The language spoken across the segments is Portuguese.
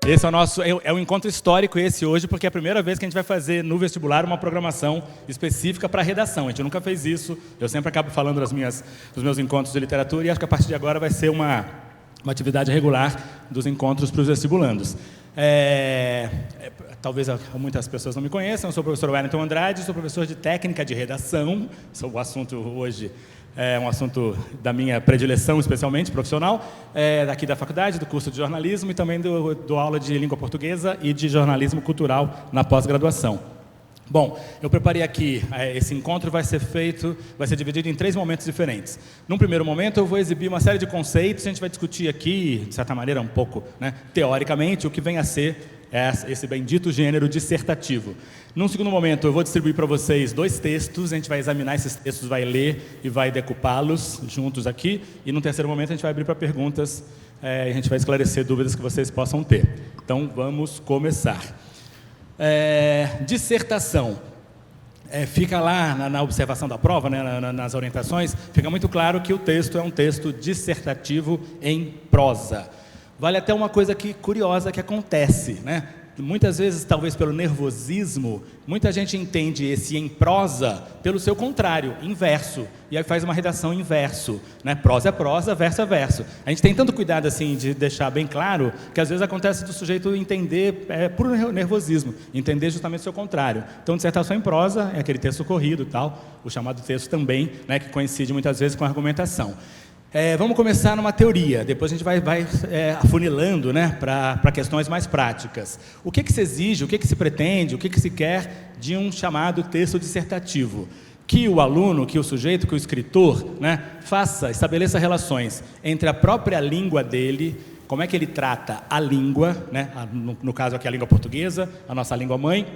Esse é o nosso, é um encontro histórico esse hoje, porque é a primeira vez que a gente vai fazer no vestibular uma programação específica para redação. A gente nunca fez isso, eu sempre acabo falando dos meus encontros de literatura e acho que a partir de agora vai ser uma atividade regular dos encontros para os vestibulandos. Talvez muitas pessoas não me conheçam, eu sou o professor Wellington Andrade, sou professor de técnica de redação, o assunto hoje é um assunto da minha predileção, especialmente profissional, daqui da faculdade, do curso de jornalismo e também do aula de língua portuguesa e de jornalismo cultural na pós-graduação. Bom, eu preparei aqui, esse encontro vai ser dividido em 3 momentos diferentes. Num primeiro momento eu vou exibir uma série de conceitos, a gente vai discutir aqui, de certa maneira um pouco, teoricamente, o que vem a ser esse bendito gênero dissertativo. Num segundo momento eu vou distribuir para vocês 2 textos, a gente vai examinar esses textos, vai ler e vai decupá-los juntos aqui, e no terceiro momento a gente vai abrir para perguntas, e a gente vai esclarecer dúvidas que vocês possam ter. Então vamos começar. Dissertação. Fica lá na observação da prova, nas orientações, fica muito claro que o texto é um texto dissertativo em prosa. Vale até uma coisa curiosa que acontece, Muitas vezes, talvez pelo nervosismo, muita gente entende esse em prosa pelo seu contrário, inverso, e aí faz uma redação inverso, Prosa é prosa, verso é verso. A gente tem tanto cuidado assim de deixar bem claro que às vezes acontece do sujeito entender por nervosismo, entender justamente o seu contrário. Então, dissertação em prosa é aquele texto corrido, tal, o chamado texto também, que coincide muitas vezes com a argumentação. Vamos começar numa teoria, depois a gente vai afunilando para questões mais práticas. O que se exige, o que se pretende, o que se quer de um chamado texto dissertativo? Que o aluno, que o sujeito, que o escritor, estabeleça relações entre a própria língua dele, como é que ele trata a língua, no caso aqui a língua portuguesa, a nossa língua mãe,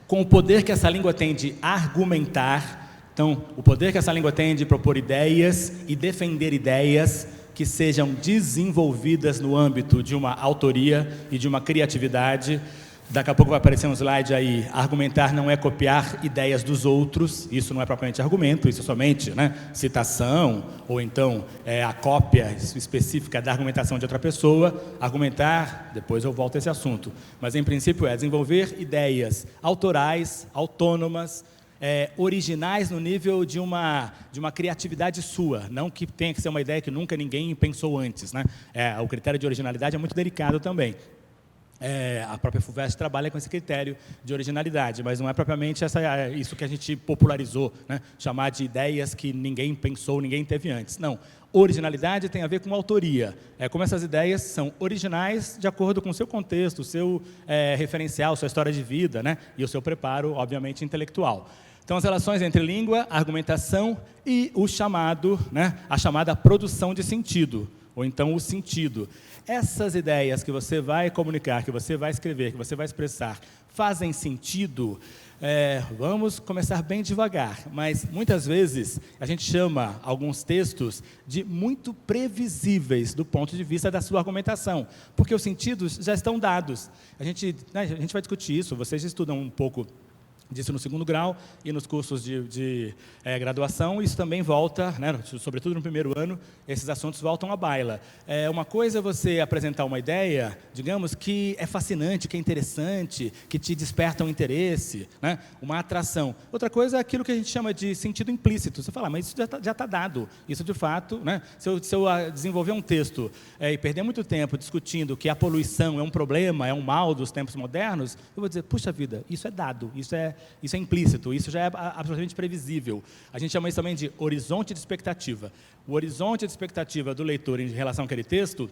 com o poder que essa língua tem de argumentar. Então, o poder que essa língua tem de propor ideias e defender ideias que sejam desenvolvidas no âmbito de uma autoria e de uma criatividade. Daqui a pouco vai aparecer um slide aí, argumentar não é copiar ideias dos outros, isso não é propriamente argumento, isso é somente citação, ou então a cópia específica da argumentação de outra pessoa. Argumentar, depois eu volto a esse assunto, mas em princípio é desenvolver ideias autorais, autônomas, originais no nível de uma criatividade sua, não que tenha que ser uma ideia que nunca ninguém pensou antes, o critério de originalidade é muito delicado também. A própria FUVEST trabalha com esse critério de originalidade, mas não é propriamente isso que a gente popularizou, chamar de ideias que ninguém pensou, ninguém teve antes. Não, originalidade tem a ver com autoria, como essas ideias são originais de acordo com o seu contexto, o seu referencial, sua história de vida, e o seu preparo, obviamente, intelectual. Então, as relações entre língua, argumentação e a chamada produção de sentido, ou então o sentido. Essas ideias que você vai comunicar, que você vai escrever, que você vai expressar, fazem sentido? Vamos começar bem devagar, mas muitas vezes a gente chama alguns textos de muito previsíveis do ponto de vista da sua argumentação, porque os sentidos já estão dados. A gente vai discutir isso, vocês estudam um pouco disso no segundo grau e nos cursos de graduação, isso também volta, sobretudo no primeiro ano, esses assuntos voltam à baila. Uma coisa é você apresentar uma ideia, digamos, que é fascinante, que é interessante, que te desperta um interesse, uma atração. Outra coisa é aquilo que a gente chama de sentido implícito. Você fala, mas isso já está dado. Isso, de fato, se eu desenvolver um texto e perder muito tempo discutindo que a poluição é um problema, é um mal dos tempos modernos, eu vou dizer, puxa vida, isso é dado, isso é implícito, isso já é absolutamente previsível. A gente chama isso também de horizonte de expectativa. O horizonte de expectativa do leitor em relação àquele texto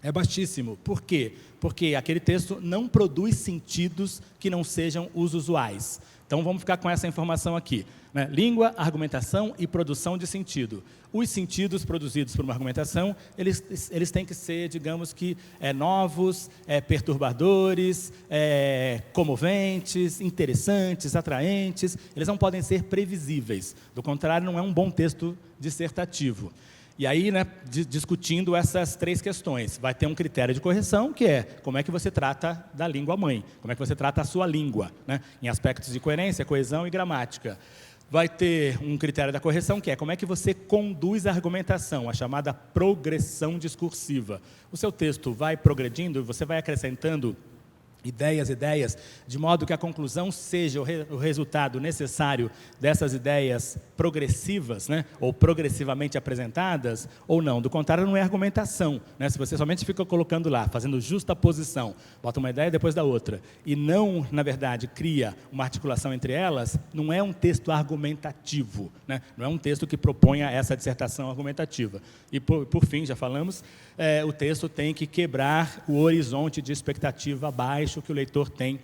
é baixíssimo. Por quê? Porque aquele texto não produz sentidos que não sejam os usuais. Então, vamos ficar com essa informação aqui. Língua, argumentação e produção de sentido. Os sentidos produzidos por uma argumentação, eles têm que ser, digamos que, novos, perturbadores, comoventes, interessantes, atraentes. Eles não podem ser previsíveis. Do contrário, não é um bom texto dissertativo. E aí, discutindo essas 3 questões, vai ter um critério de correção, que é como é que você trata da língua mãe, como é que você trata a sua língua, em aspectos de coerência, coesão e gramática. vai ter um critério da correção, que é como é que você conduz a argumentação, a chamada progressão discursiva. O seu texto vai progredindo, você vai acrescentando ideias, de modo que a conclusão seja o resultado necessário dessas ideias progressivas, né, ou progressivamente apresentadas, ou não. Do contrário, não é argumentação, né? Se você somente fica colocando lá, fazendo justaposição, bota uma ideia depois da outra, e não, na verdade, cria uma articulação entre elas, não é um texto argumentativo, né? Não é um texto que proponha essa dissertação argumentativa. E, por fim, já falamos, o texto tem que quebrar o horizonte de expectativa baixo que o leitor tem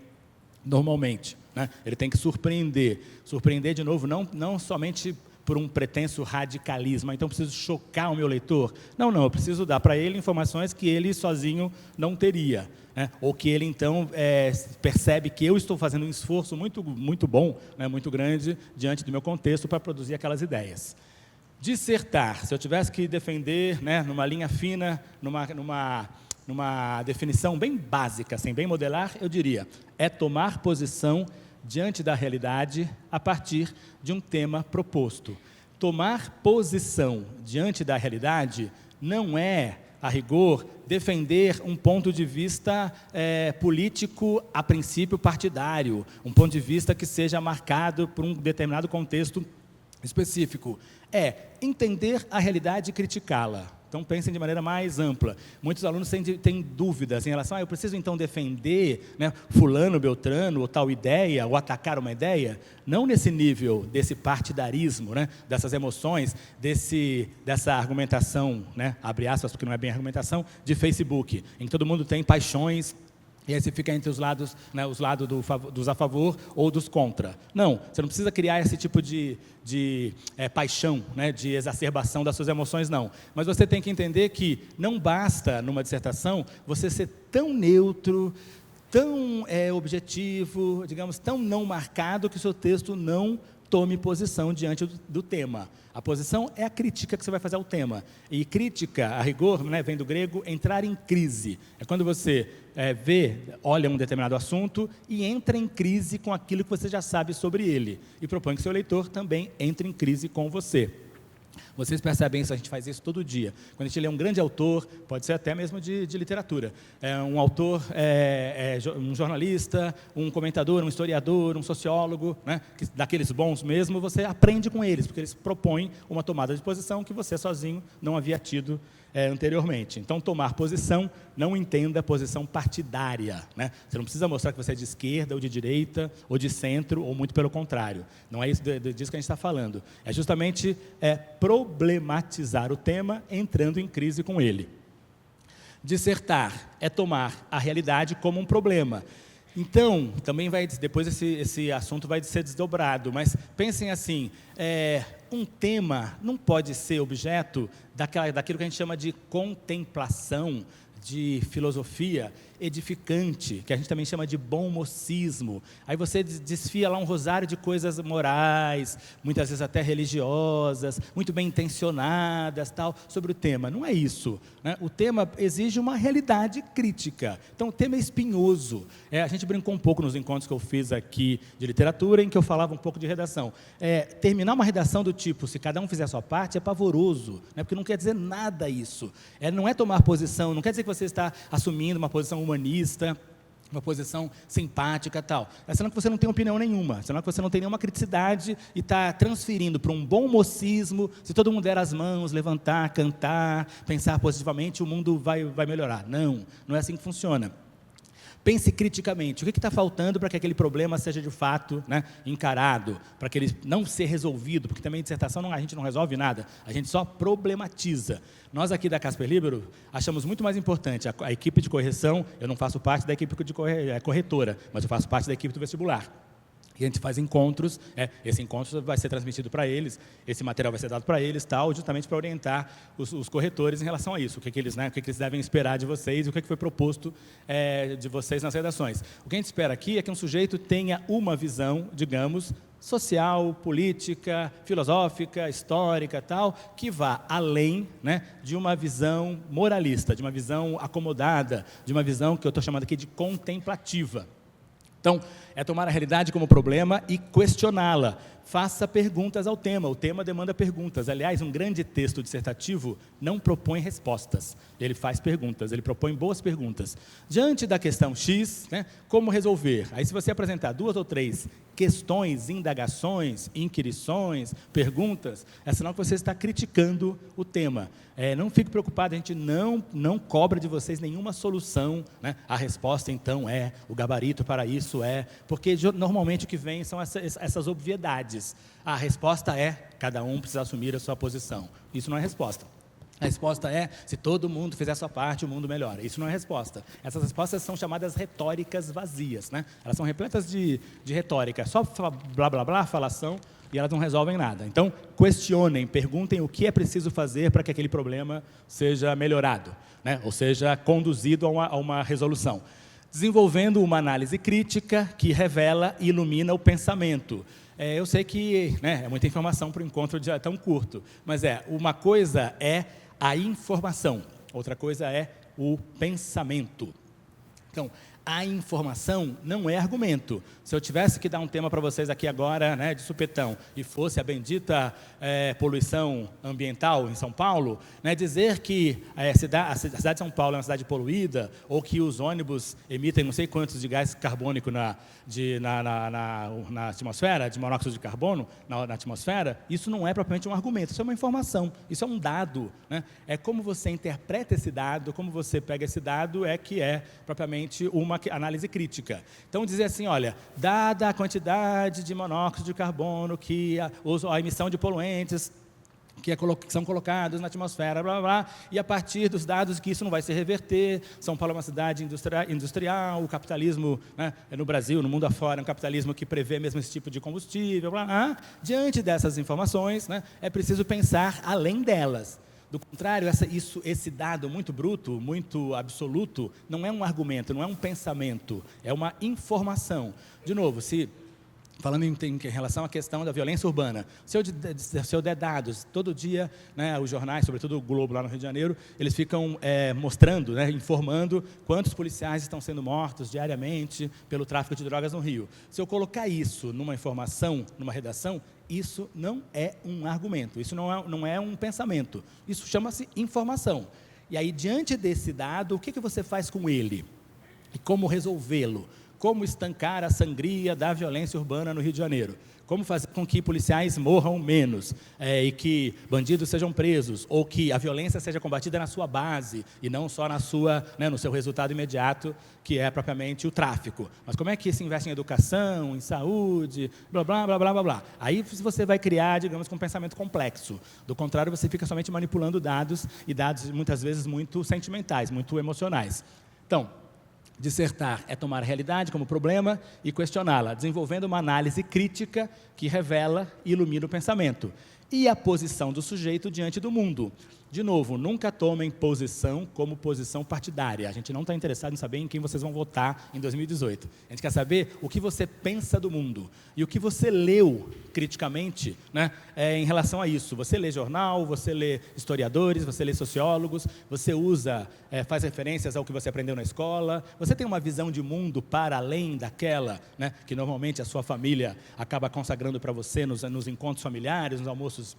normalmente, né? Ele tem que surpreender de novo, não somente por um pretenso radicalismo, então eu preciso chocar o meu leitor. Não, eu preciso dar para ele informações que ele sozinho não teria, né? Ou que ele, então, percebe que eu estou fazendo um esforço muito, muito bom, né, muito grande, diante do meu contexto, para produzir aquelas ideias. Dissertar, se eu tivesse que defender, né, numa linha fina, numa definição bem básica, assim, bem modelar, eu diria, é tomar posição diante da realidade a partir de um tema proposto. Tomar posição diante da realidade não é, a rigor, defender um ponto de vista político, a princípio partidário, um ponto de vista que seja marcado por um determinado contexto específico. É entender a realidade e criticá-la. Então, pensem de maneira mais ampla. Muitos alunos têm dúvidas em relação a, eu preciso, então, defender, né, fulano, beltrano, ou tal ideia, ou atacar uma ideia? Não nesse nível desse partidarismo, né, dessas emoções, dessa argumentação, né, abre aspas, porque não é bem argumentação, de Facebook, em que todo mundo tem paixões, e aí você fica entre os lados, né, dos a favor ou dos contra. Não, você não precisa criar esse tipo de paixão, né, de exacerbação das suas emoções, não. Mas você tem que entender que não basta, numa dissertação, você ser tão neutro, tão objetivo, digamos, tão não marcado, que o seu texto não tome posição diante do tema. A posição é a crítica que você vai fazer ao tema. E crítica, a rigor, né, vem do grego, entrar em crise. É quando você olha um determinado assunto e entra em crise com aquilo que você já sabe sobre ele. E propõe que seu leitor também entre em crise com você. Vocês percebem isso, a gente faz isso todo dia. Quando a gente lê um grande autor, pode ser até mesmo de literatura, um autor, um jornalista, um comentador, um historiador, um sociólogo, né, daqueles bons mesmo, você aprende com eles, porque eles propõem uma tomada de posição que você sozinho não havia tido anteriormente. Então, tomar posição, não entenda posição partidária, né? Você não precisa mostrar que você é de esquerda, ou de direita, ou de centro, ou muito pelo contrário. Não é isso disso que a gente está falando. É justamente problematizar o tema, entrando em crise com ele. Dissertar é tomar a realidade como um problema. Então, também depois esse assunto vai ser desdobrado, mas pensem assim, um tema não pode ser objeto daquilo que a gente chama de contemplação, de filosofia edificante, que a gente também chama de bom mocismo. Aí você desfia lá um rosário de coisas morais, muitas vezes até religiosas, muito bem intencionadas, tal, sobre o tema. Não é isso, né? O tema exige uma realidade crítica. Então, o tema é espinhoso. A gente brincou um pouco nos encontros que eu fiz aqui de literatura, em que eu falava um pouco de redação. Terminar uma redação do tipo, se cada um fizer a sua parte, é pavoroso, né? Porque não quer dizer nada isso. Não é tomar posição, não quer dizer que você está assumindo uma posição humanista, uma posição simpática e tal. É sinal que você não tem opinião nenhuma, é sinal que você não tem nenhuma criticidade e está transferindo para um bom mocismo. Se todo mundo der as mãos, levantar, cantar, pensar positivamente, o mundo vai melhorar. Não é assim que funciona. Pense criticamente, o que está faltando para que aquele problema seja de fato, né, encarado, para que ele não seja resolvido, porque também em dissertação a gente não resolve nada, a gente só problematiza. Nós aqui da Casper Libero achamos muito mais importante a equipe de correção. Eu não faço parte da equipe de corretora, mas eu faço parte da equipe do vestibular. E a gente faz encontros, esse encontro vai ser transmitido para eles, esse material vai ser dado para eles, tal, justamente para orientar os corretores em relação a isso, o que eles devem esperar de vocês e o que foi proposto de vocês nas redações. O que a gente espera aqui é que um sujeito tenha uma visão, digamos, social, política, filosófica, histórica, tal, que vá além, né, de uma visão moralista, de uma visão acomodada, de uma visão que eu estou chamando aqui de contemplativa. Então, é tomar a realidade como problema e questioná-la, faça perguntas ao tema. O tema demanda perguntas. Aliás, um grande texto dissertativo não propõe respostas. Ele faz perguntas, ele propõe boas perguntas. Diante da questão X, né, como resolver? Aí, se você apresentar 2 ou 3 questões, indagações, inquirições, perguntas, é sinal que você está criticando o tema. Não fique preocupado, a gente não cobra de vocês nenhuma solução, né? A resposta, então, o gabarito para isso porque normalmente o que vem são essas obviedades. A resposta cada um precisa assumir a sua posição. Isso não é resposta. A resposta se todo mundo fizer a sua parte, o mundo melhora. Isso não é resposta. Essas respostas são chamadas retóricas vazias, né? Elas são repletas de retórica, só blá, blá, blá, falação, e elas não resolvem nada. Então, questionem, perguntem o que é preciso fazer para que aquele problema seja melhorado, né? Ou seja, conduzido a uma resolução. Desenvolvendo uma análise crítica que revela e ilumina o pensamento. Eu sei que, né, é muita informação para um encontro tão curto, mas uma coisa é a informação, outra coisa é o pensamento. Então, a informação não é argumento. Se eu tivesse que dar um tema para vocês aqui agora, né, de supetão, e fosse a bendita poluição ambiental em São Paulo, né, dizer que a cidade de São Paulo é uma cidade poluída, ou que os ônibus emitem não sei quantos de gás carbônico na atmosfera, de monóxido de carbono na atmosfera, isso não é propriamente um argumento, isso é uma informação, isso é um dado, né? É como você interpreta esse dado, como você pega esse dado, que é propriamente uma análise crítica. Então, dizer assim, olha, dada a quantidade de monóxido de carbono, a emissão de poluentes que são colocados na atmosfera, blá, blá, blá, e a partir dos dados que isso não vai se reverter, São Paulo é uma cidade industrial, o capitalismo, né, no Brasil, no mundo afora, é um capitalismo que prevê mesmo esse tipo de combustível, blá, blá. Diante dessas informações, né, é preciso pensar além delas. Do contrário, esse dado muito bruto, muito absoluto, não é um argumento, não é um pensamento, é uma informação. De novo, falando em relação à questão da violência urbana, se eu der dados, todo dia, né, os jornais, sobretudo o Globo lá no Rio de Janeiro, eles ficam mostrando, né, informando quantos policiais estão sendo mortos diariamente pelo tráfico de drogas no Rio. Se eu colocar isso numa informação, numa redação, isso não é um argumento, isso não é um pensamento, isso chama-se informação. E aí, diante desse dado, o que você faz com ele? E como resolvê-lo? Como estancar a sangria da violência urbana no Rio de Janeiro? Como fazer com que policiais morram menos, e que bandidos sejam presos, ou que a violência seja combatida na sua base, e não só no seu resultado imediato, que é propriamente o tráfico. Mas como é que se investe em educação, em saúde, blá, blá, blá, blá, blá, blá. Aí você vai criar, digamos, um pensamento complexo. Do contrário, você fica somente manipulando dados, e dados muitas vezes muito sentimentais, muito emocionais. Então, dissertar é tomar a realidade como problema e questioná-la, desenvolvendo uma análise crítica que revela e ilumina o pensamento. E a posição do sujeito diante do mundo. De novo, nunca tomem posição como posição partidária. A gente não está interessado em saber em quem vocês vão votar em 2018. A gente quer saber o que você pensa do mundo e o que você leu criticamente, né, em relação a isso. Você lê jornal, você lê historiadores, você lê sociólogos, você faz referências ao que você aprendeu na escola, você tem uma visão de mundo para além daquela, né, que normalmente a sua família acaba consagrando para você nos encontros familiares, nos almoços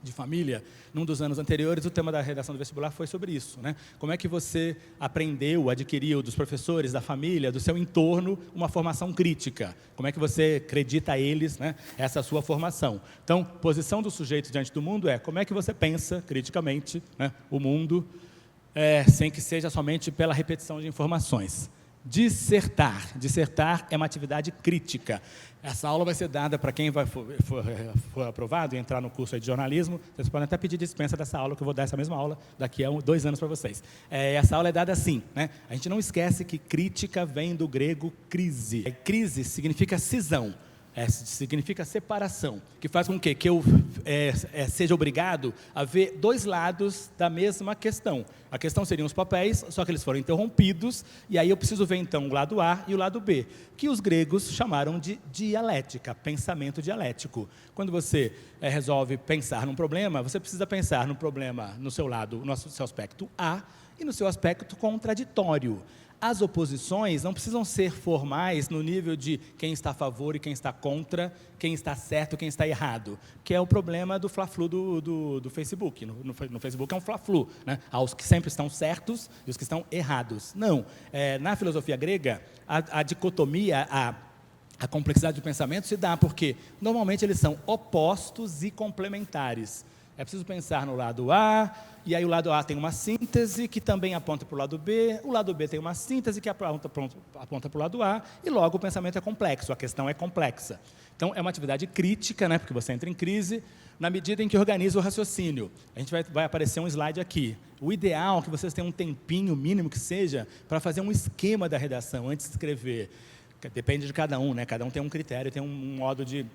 de família. Num dos anos anteriores, o tema da redação do vestibular foi sobre isso, né? Como é que você aprendeu, adquiriu dos professores, da família, do seu entorno, uma formação crítica? Como é que você acredita a eles, né, essa sua formação? Então, posição do sujeito diante do mundo como é que você pensa criticamente, né, o mundo, sem que seja somente pela repetição de informações. Dissertar é uma atividade crítica. Essa aula vai ser dada para quem for aprovado e entrar no curso de jornalismo. Vocês podem até pedir dispensa dessa aula, que eu vou dar essa mesma aula daqui a 2 anos para vocês. Essa aula é dada assim, né? A gente não esquece que crítica vem do grego crise. Crise significa cisão. Significa separação, que faz com que eu seja obrigado a ver 2 lados da mesma questão. A questão seriam os papéis, só que eles foram interrompidos, e aí eu preciso ver então o lado A e o lado B, que os gregos chamaram de dialética, pensamento dialético. Quando você resolve pensar num problema, você precisa pensar no problema no seu lado, no seu aspecto A, e no seu aspecto contraditório. as oposições não precisam ser formais no nível de quem está a favor e quem está contra, quem está certo e quem está errado, que é o problema do fla-flu do Facebook. No Facebook é um fla-flu, né? Há os que sempre estão certos e os que estão errados. Não. Na filosofia grega, a dicotomia, a complexidade do pensamento se dá porque, normalmente, eles são opostos e complementares. É preciso pensar no lado A, e aí o lado A tem uma síntese que também aponta para o lado B tem uma síntese que aponta para o lado A, e logo o pensamento é complexo, a questão é complexa. Então, é uma atividade crítica, né, porque você entra em crise, na medida em que organiza o raciocínio. A gente vai aparecer um slide aqui. O ideal é que vocês tenham um tempinho mínimo que seja para fazer um esquema da redação antes de escrever. Depende de cada um, né? Cada um tem um critério, tem um modo de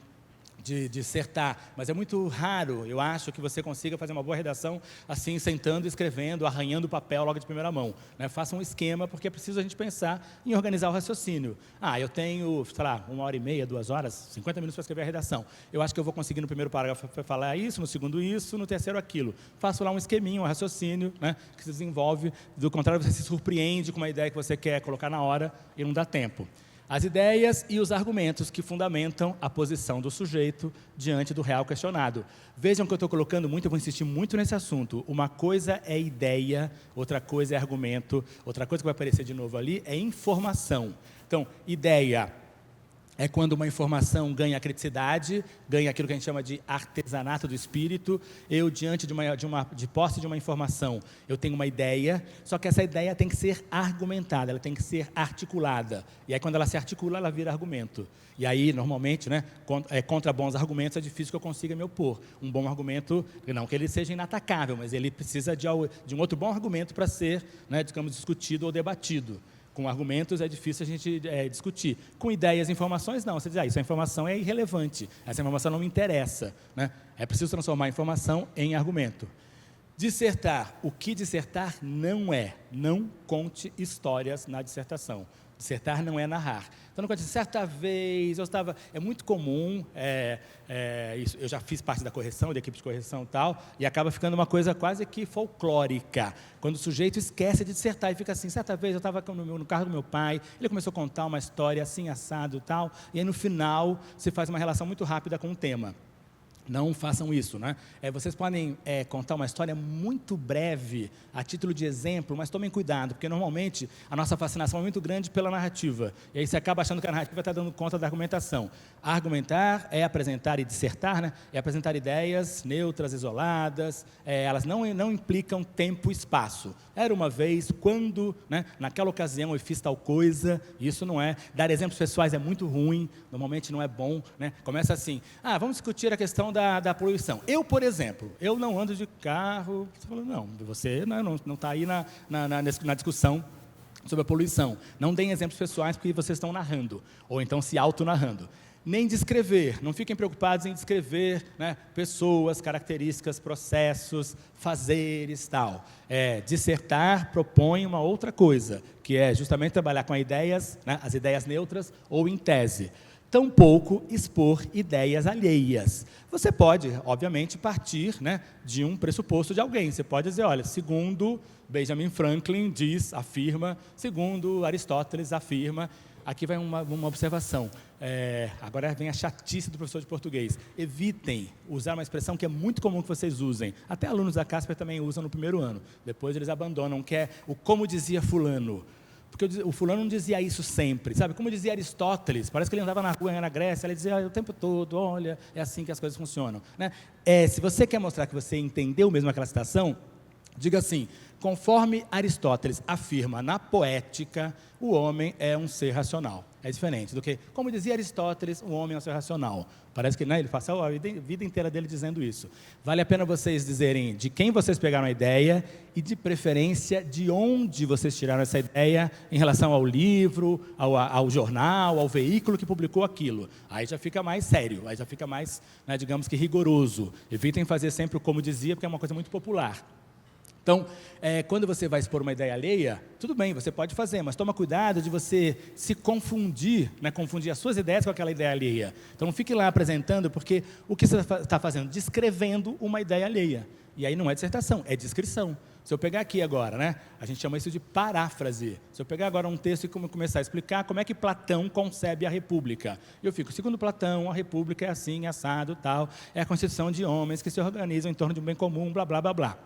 dissertar, mas é muito raro, eu acho, que você consiga fazer uma boa redação assim, sentando, escrevendo, arranhando o papel logo de primeira mão, né? Faça um esquema, porque é preciso a gente pensar em organizar o raciocínio. Eu tenho, sei lá, 1h30, 2 horas, 50 minutos para escrever a redação. Eu acho que eu vou conseguir no primeiro parágrafo falar isso, no segundo isso, no terceiro aquilo. Faço lá um esqueminho, um raciocínio, né, que se desenvolve, do contrário você se surpreende com uma ideia que você quer colocar na hora e não dá tempo. As ideias e os argumentos que fundamentam a posição do sujeito diante do real questionado. Vejam que eu estou colocando muito, eu vou insistir muito nesse assunto. Uma coisa é ideia, outra coisa é argumento, outra coisa que vai aparecer de novo ali é informação. Então, ideia é quando uma informação ganha criticidade, ganha aquilo que a gente chama de artesanato do espírito. Eu, diante de posse de uma informação, eu tenho uma ideia, só que essa ideia tem que ser argumentada, ela tem que ser articulada. E aí, quando ela se articula, ela vira argumento. E aí, normalmente, né, contra bons argumentos, é difícil que eu consiga me opor. Um bom argumento, não que ele seja inatacável, mas ele precisa de um outro bom argumento para ser, né, digamos, discutido ou debatido. Com argumentos é difícil a gente discutir. Com ideias e informações, não. Você diz, essa informação é irrelevante, essa informação não me interessa, né? É preciso transformar a informação em argumento. Dissertar. O que dissertar não é. Não conte histórias na dissertação. Dissertar não é narrar. Então, não conte, certa vez, é muito comum, isso, eu já fiz parte da correção, da equipe de correção e tal, e acaba ficando uma coisa quase que folclórica, quando o sujeito esquece de dissertar e fica assim, certa vez eu estava no carro do meu pai, ele começou a contar uma história assim, assado e tal, e aí no final se faz uma relação muito rápida com o tema. Não façam isso, né? Vocês podem contar uma história muito breve, a título de exemplo, mas tomem cuidado, porque normalmente a nossa fascinação é muito grande pela narrativa, e aí você acaba achando que a narrativa está dando conta da argumentação. Argumentar é apresentar e dissertar, né? É apresentar ideias neutras, isoladas, elas não implicam tempo e espaço. Era uma vez, quando, né, naquela ocasião eu fiz tal coisa, isso não é. Dar exemplos pessoais é muito ruim, normalmente não é bom, né? Começa assim, vamos discutir a questão da poluição. Eu, por exemplo, eu não ando de carro. Você falou, não, você não está aí na discussão sobre a poluição. Não deem exemplos pessoais porque vocês estão narrando, ou então se auto-narrando. Nem descrever, não fiquem preocupados em descrever, né, pessoas, características, processos, fazeres, tal. Dissertar propõe uma outra coisa, que é justamente trabalhar com ideias, né, as ideias neutras ou em tese. Tampouco expor ideias alheias. Você pode, obviamente, partir, né, de um pressuposto de alguém. Você pode dizer, olha, segundo Benjamin Franklin afirma, segundo Aristóteles afirma. Aqui vai uma observação. Agora vem a chatice do professor de português. Evitem usar uma expressão que é muito comum que vocês usem. Até alunos da Casper também usam no primeiro ano. Depois eles abandonam, que é o como dizia fulano. Porque o fulano não dizia isso sempre, sabe? Como dizia Aristóteles, parece que ele andava na rua, na Grécia, ele dizia o tempo todo, olha, é assim que as coisas funcionam, né? Se você quer mostrar que você entendeu mesmo aquela citação, diga assim, conforme Aristóteles afirma na Poética, o homem é um ser racional. É diferente do que, como dizia Aristóteles, o homem é um ser racional. Parece que, né, ele passa a vida inteira dele dizendo isso. Vale a pena vocês dizerem de quem vocês pegaram a ideia e, de preferência, de onde vocês tiraram essa ideia em relação ao livro, ao jornal, ao veículo que publicou aquilo. Aí já fica mais sério, aí já fica mais, né, digamos que rigoroso. Evitem fazer sempre o como dizia, porque é uma coisa muito popular. Então, quando você vai expor uma ideia alheia, tudo bem, você pode fazer, mas toma cuidado de você se confundir, né, confundir as suas ideias com aquela ideia alheia. Então, não fique lá apresentando, porque o que você está fazendo? Descrevendo uma ideia alheia. E aí não é dissertação, é descrição. Se eu pegar aqui agora, né, a gente chama isso de paráfrase. Se eu pegar agora um texto e começar a explicar como é que Platão concebe a república, eu fico, segundo Platão, a república é assim, assado, tal, é a constituição de homens que se organizam em torno de um bem comum, blá, blá, blá, blá.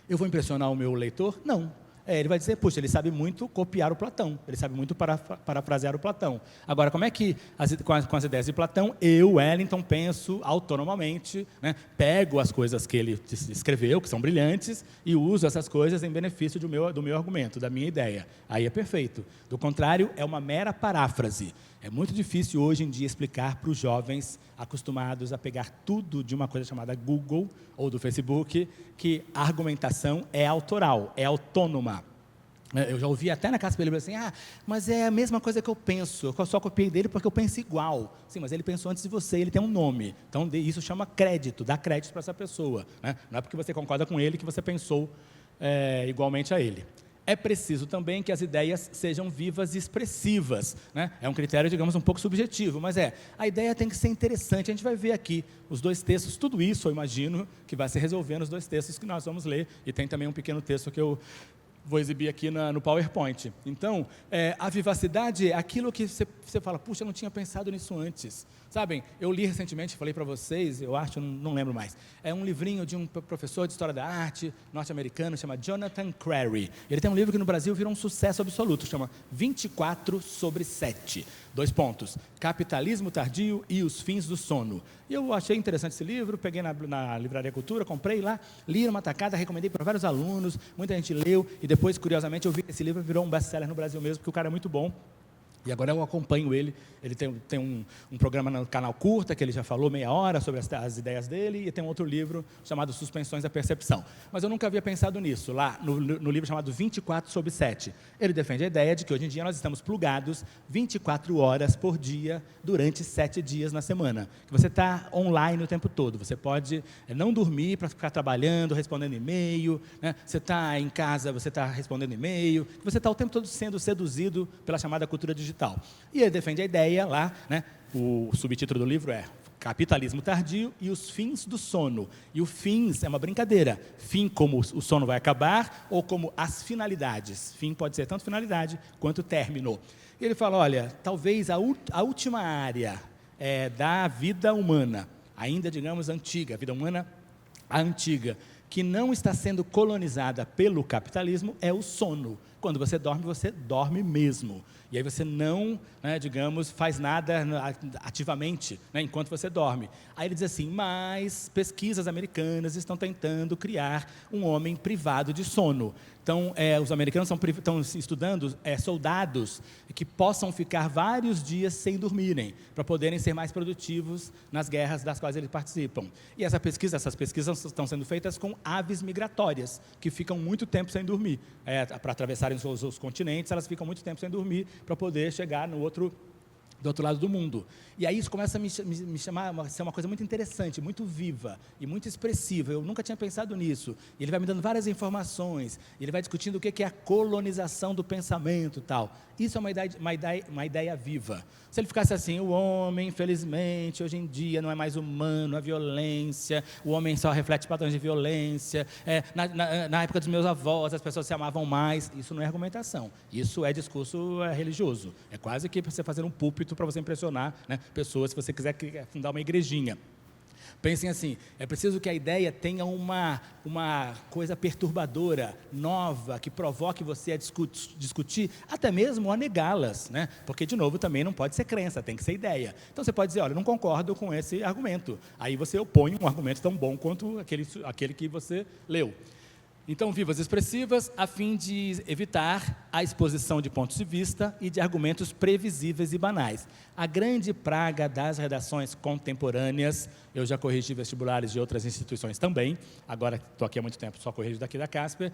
Eu vou impressionar o meu leitor? Não. Ele vai dizer, puxa, ele sabe muito copiar o Platão, ele sabe muito parafrasear o Platão. Agora, como é que, com as ideias de Platão, eu, Wellington, penso autonomamente, né, pego as coisas que ele escreveu, que são brilhantes, e uso essas coisas em benefício do meu argumento, da minha ideia. Aí é perfeito. Do contrário, é uma mera paráfrase. É muito difícil hoje em dia explicar para os jovens acostumados a pegar tudo de uma coisa chamada Google ou do Facebook, que a argumentação é autoral, é autônoma. Eu já ouvi até na Casper Libero assim, mas é a mesma coisa que eu penso, eu só copiei dele porque eu penso igual. Sim, mas ele pensou antes de você, ele tem um nome. Então, isso chama crédito, dá crédito para essa pessoa. Né? Não é porque você concorda com ele que você pensou igualmente a ele. É preciso também que as ideias sejam vivas e expressivas. Né? É um critério, digamos, um pouco subjetivo, mas a ideia tem que ser interessante. A gente vai ver aqui os dois textos, tudo isso eu imagino que vai se resolver nos dois textos que nós vamos ler, e tem também um pequeno texto que eu vou exibir aqui no PowerPoint. Então, a vivacidade é aquilo que você fala, puxa, eu não tinha pensado nisso antes. Sabem, eu li recentemente, falei para vocês, eu acho, não lembro mais, é um livrinho de um professor de História da Arte norte-americano, chama Jonathan Crary. Ele tem um livro que no Brasil virou um sucesso absoluto, chama 24/7. 2 pontos, Capitalismo Tardio e os Fins do Sono. E eu achei interessante esse livro, peguei na Livraria Cultura, comprei lá, li numa tacada, recomendei para vários alunos, muita gente leu, e depois, curiosamente, eu vi que esse livro virou um best-seller no Brasil mesmo, porque o cara é muito bom. E agora eu acompanho ele tem um programa no canal Curta, que ele já falou meia hora sobre as ideias dele, e tem um outro livro chamado Suspensões da Percepção. Mas eu nunca havia pensado nisso, lá no livro chamado 24/7. Ele defende a ideia de que hoje em dia nós estamos plugados 24 horas por dia, durante 7 dias na semana. Que você está online o tempo todo, você pode não dormir para ficar trabalhando, respondendo e-mail, né? Você está em casa, você está respondendo e-mail, você está o tempo todo sendo seduzido pela chamada cultura digital. E ele defende a ideia lá, né? O subtítulo do livro é Capitalismo Tardio e os Fins do Sono. E o fins é uma brincadeira. Fim como o sono vai acabar ou como as finalidades. Fim pode ser tanto finalidade quanto término. E ele fala, olha, talvez a última área da vida humana, ainda digamos antiga, a vida humana antiga, que não está sendo colonizada pelo capitalismo é o sono. Quando você dorme mesmo. E aí você não, digamos, faz nada ativamente, enquanto você dorme. Aí ele diz assim, mas pesquisas americanas estão tentando criar um homem privado de sono. Então, os americanos estão estudando soldados que possam ficar vários dias sem dormirem, para poderem ser mais produtivos nas guerras das quais eles participam. E essas pesquisas estão sendo feitas com aves migratórias, que ficam muito tempo sem dormir. Para atravessarem os continentes, elas ficam muito tempo sem dormir, para poder chegar do outro lado do mundo. E aí isso começa a me chamar, ser uma coisa muito interessante, muito viva e muito expressiva. Eu nunca tinha pensado nisso. E ele vai me dando várias informações, ele vai discutindo o que é a colonização do pensamento e tal. Isso é uma ideia viva. Se ele ficasse assim, o homem, infelizmente, hoje em dia não é mais humano, a violência, o homem só reflete padrões de violência, na época dos meus avós as pessoas se amavam mais, isso não é argumentação, isso é discurso religioso, é quase que você fazer um púlpito para você impressionar pessoas, se você quiser fundar uma igrejinha. Pensem assim, é preciso que a ideia tenha uma coisa perturbadora, nova, que provoque você a discutir, até mesmo a negá-las, porque, de novo, também não pode ser crença, tem que ser ideia. Então, você pode dizer, olha, eu não concordo com esse argumento. Aí você opõe um argumento tão bom quanto aquele que você leu. Então, vivas expressivas, a fim de evitar a exposição de pontos de vista e de argumentos previsíveis e banais. A grande praga das redações contemporâneas, eu já corrigi vestibulares de outras instituições também, agora estou aqui há muito tempo, só corrijo daqui da Casper,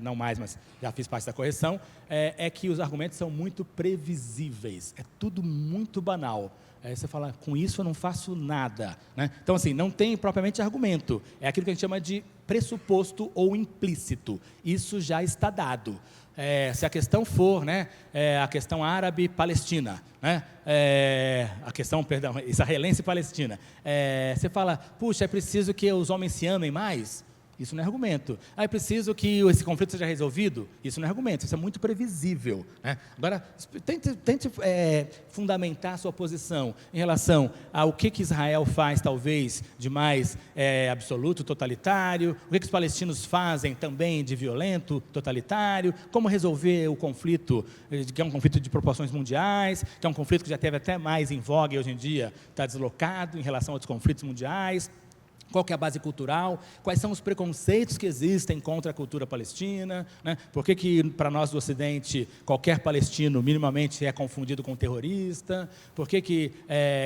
não mais, mas já fiz parte da correção, é que os argumentos são muito previsíveis, é tudo muito banal. Aí você fala, com isso eu não faço nada. Então, assim, não tem propriamente argumento. É aquilo que a gente chama de pressuposto ou implícito. Isso já está dado. Se a questão for a questão árabe-palestina, a questão, israelense-palestina, você fala, puxa, é preciso que os homens se amem mais? Isso não é argumento. É preciso que esse conflito seja resolvido? Isso não é argumento, isso é muito previsível, né? Agora, tente fundamentar a sua posição em relação ao que Israel faz, talvez, de mais absoluto, totalitário, o que os palestinos fazem também de violento, totalitário, como resolver o conflito, que é um conflito de proporções mundiais, que é um conflito que já teve até mais em voga e hoje em dia está deslocado em relação a outros conflitos mundiais. Qual que é a base cultural, quais são os preconceitos que existem contra a cultura palestina, né? Por que para nós do Ocidente, qualquer palestino minimamente é confundido com terrorista, por que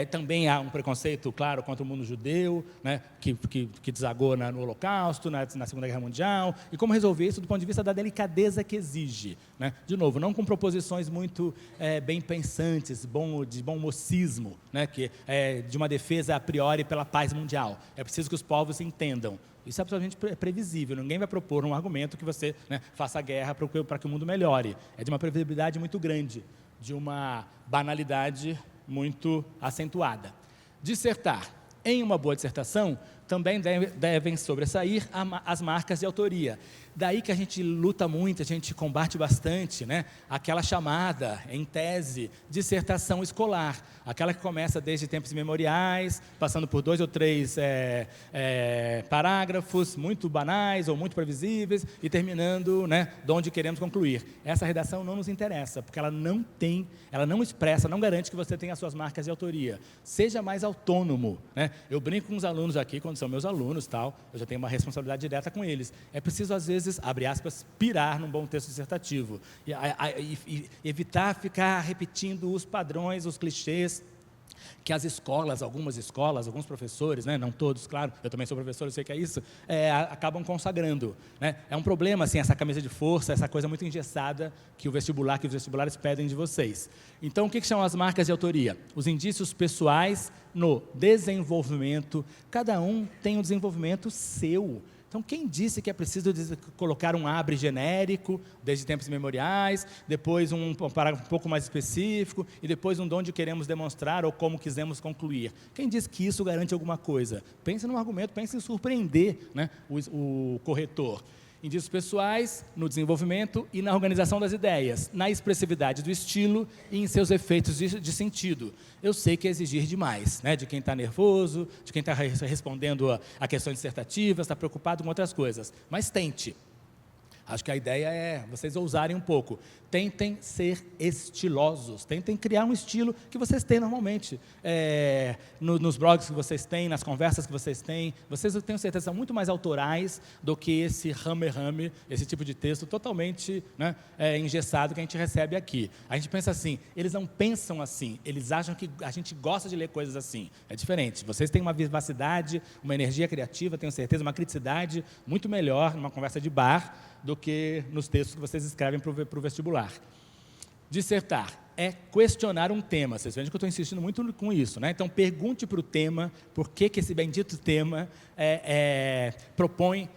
também há um preconceito, claro, contra o mundo judeu, né? que desagou no Holocausto, na Segunda Guerra Mundial, e como resolver isso do ponto de vista da delicadeza que exige, né? De novo, não com proposições muito bem pensantes, de bom mocismo, né? De uma defesa a priori pela paz mundial. É preciso que os povos entendam. Isso é absolutamente previsível. Ninguém vai propor um argumento que você, né, faça guerra para que o mundo melhore. É de uma previsibilidade muito grande, de uma banalidade muito acentuada. Dissertar. Em uma boa dissertação, também devem sobressair as marcas de autoria. Daí que a gente luta muito, a gente combate bastante, né? Aquela chamada, em tese, dissertação escolar, aquela que começa desde tempos imemoriais, passando por 2 ou 3 parágrafos muito banais ou muito previsíveis e terminando, né, de onde queremos concluir. Essa redação não nos interessa, porque ela não expressa, não garante que você tenha as suas marcas de autoria. Seja mais autônomo, né? Eu brinco com os alunos aqui, quando são meus alunos, tal, eu já tenho uma responsabilidade direta com eles. É preciso, às vezes, abre aspas, pirar num bom texto dissertativo e evitar ficar repetindo os padrões, os clichês que as escolas, alguns professores, né, não todos, claro, eu também sou professor, eu sei que é isso, acabam consagrando, né? É um problema, assim, essa camisa de força, essa coisa muito engessada que os vestibulares pedem de vocês. Então, o que são as marcas de autoria? Os indícios pessoais no desenvolvimento, cada um tem um desenvolvimento seu. Então, quem disse que é preciso colocar um abre genérico, desde tempos memoriais, depois um parágrafo um pouco mais específico, e depois um de onde queremos demonstrar ou como quisemos concluir? Quem disse que isso garante alguma coisa? Pense num argumento, pense em surpreender, né, o corretor. Indícios pessoais, no desenvolvimento e na organização das ideias, na expressividade do estilo e em seus efeitos de sentido. Eu sei que é exigir demais, né, de quem está nervoso, de quem está respondendo a questões dissertativas, está preocupado com outras coisas, mas tente. Acho que a ideia é vocês ousarem um pouco. Tentem ser estilosos, tentem criar um estilo que vocês têm normalmente. Nos blogs que vocês têm, nas conversas que vocês têm, vocês, eu tenho certeza, são muito mais autorais do que esse rame-rame, esse tipo de texto totalmente, né, engessado que a gente recebe aqui. A gente pensa assim, eles não pensam assim, eles acham que a gente gosta de ler coisas assim. É diferente. Vocês têm uma vivacidade, uma energia criativa, tenho certeza, uma criticidade muito melhor numa conversa de bar do que nos textos que vocês escrevem para o vestibular. Dissertar é questionar um tema. Vocês veem que eu estou insistindo muito com isso, né? Então, pergunte para o tema, por que esse bendito tema propõe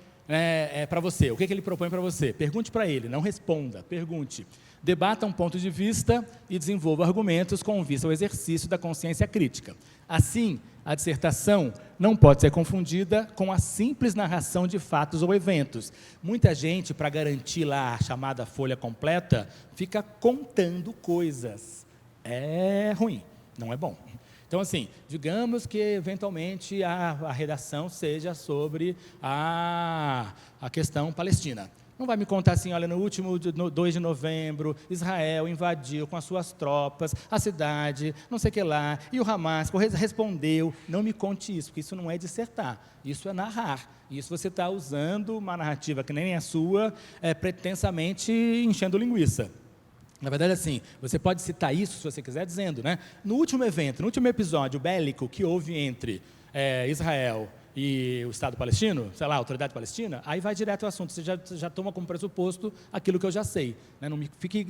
para você. O que ele propõe para você? Pergunte para ele, não responda, pergunte. Debata um ponto de vista e desenvolva argumentos com vista ao exercício da consciência crítica. Assim, a dissertação não pode ser confundida com a simples narração de fatos ou eventos. Muita gente, para garantir lá a chamada folha completa, fica contando coisas. É ruim, não é bom. Então, assim, digamos que, eventualmente, a redação seja sobre a questão palestina. Não vai me contar assim, olha, no último 2 de novembro, Israel invadiu com as suas tropas a cidade, não sei o que lá, e o Hamas respondeu. Não me conte isso, porque isso não é dissertar, isso é narrar. Isso você está usando uma narrativa que nem é sua, pretensamente enchendo linguiça. Na verdade, assim, você pode citar isso, se você quiser, dizendo, né? No último evento, no último episódio bélico que houve entre Israel e o Estado palestino, sei lá, a autoridade palestina, aí vai direto ao assunto, você já toma como pressuposto aquilo que eu já sei, né? Não me fique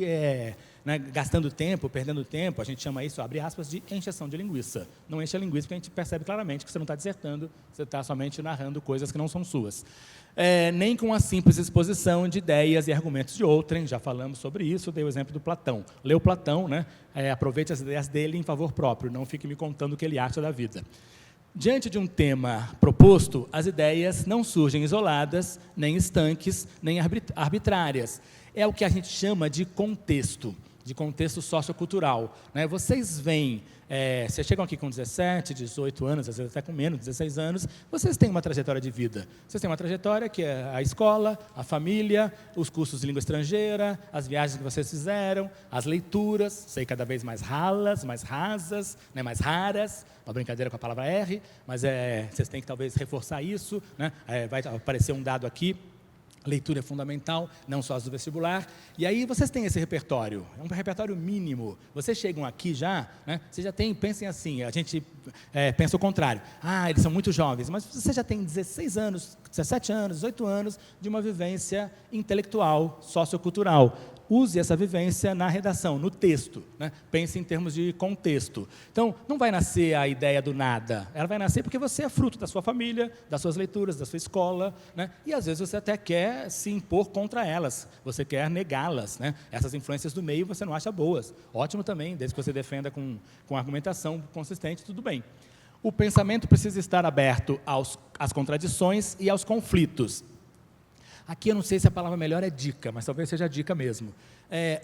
gastando tempo, perdendo tempo, a gente chama isso, abre aspas, de encheção de linguiça. Não enche a linguiça porque a gente percebe claramente que você não está dissertando, você está somente narrando coisas que não são suas. Nem com a simples exposição de ideias e argumentos de outrem, já falamos sobre isso, dei o exemplo do Platão. Leu Platão, né? Aproveite as ideias dele em favor próprio, não fique me contando o que ele acha da vida. Diante de um tema proposto, as ideias não surgem isoladas, nem estanques, nem arbitrárias. É o que a gente chama de contexto sociocultural, né? Vocês vêm, vocês chegam aqui com 17, 18 anos, às vezes até com menos, 16 anos, vocês têm uma trajetória de vida. Vocês têm uma trajetória que é a escola, a família, os cursos de língua estrangeira, as viagens que vocês fizeram, as leituras, sei cada vez mais ralas, mais rasas, né, mais raras, uma brincadeira com a palavra R, mas vocês têm que talvez reforçar isso, né? Vai aparecer um dado aqui. Leitura é fundamental, não só as do vestibular. E aí vocês têm esse repertório, é um repertório mínimo. Vocês chegam aqui já, né, vocês já têm, pensem assim, a gente pensa o contrário. Eles são muito jovens, mas você já tem 16 anos, 17 anos, 18 anos de uma vivência intelectual, sociocultural. Use essa vivência na redação, no texto, né? Pense em termos de contexto. Então, não vai nascer a ideia do nada, ela vai nascer porque você é fruto da sua família, das suas leituras, da sua escola, né? E às vezes você até quer se impor contra elas, você quer negá-las, né? Essas influências do meio você não acha boas. Ótimo também, desde que você defenda com argumentação consistente, tudo bem. O pensamento precisa estar aberto às contradições e aos conflitos. Aqui eu não sei se a palavra melhor é dica, mas talvez seja dica mesmo.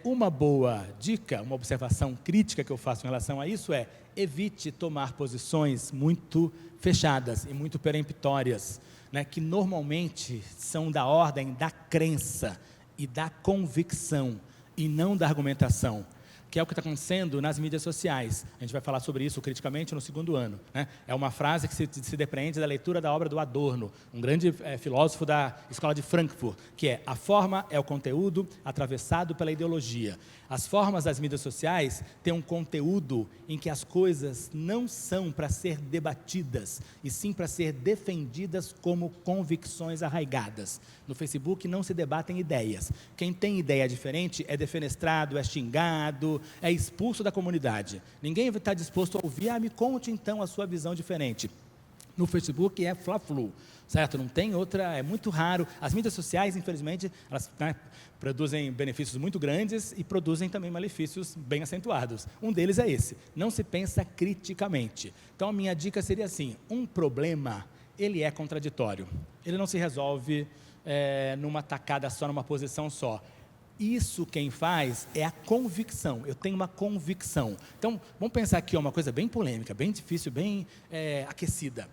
Uma boa dica, uma observação crítica que eu faço em relação a isso evite tomar posições muito fechadas e muito peremptórias, né, que normalmente são da ordem da crença e da convicção e não da argumentação, que é o que está acontecendo nas mídias sociais. A gente vai falar sobre isso criticamente no segundo ano, né? É uma frase que se depreende da leitura da obra do Adorno, um grande filósofo da Escola de Frankfurt, que é: a forma é o conteúdo atravessado pela ideologia. As formas das mídias sociais têm um conteúdo em que as coisas não são para ser debatidas, e sim para ser defendidas como convicções arraigadas. No Facebook não se debatem ideias. Quem tem ideia diferente é defenestrado, é xingado, é expulso da comunidade. Ninguém está disposto a ouvir: me conte então a sua visão diferente. No Facebook é fla-flu, certo? Não tem outra, é muito raro. As mídias sociais, infelizmente, elas, né, produzem benefícios muito grandes e produzem também malefícios bem acentuados. Um deles é esse: não se pensa criticamente. Então a minha dica seria assim: um problema, ele é contraditório. Ele não se resolve numa tacada só, numa posição só. Isso quem faz é a convicção. Eu tenho uma convicção. Então, vamos pensar aqui uma coisa bem polêmica, bem difícil, bem aquecida.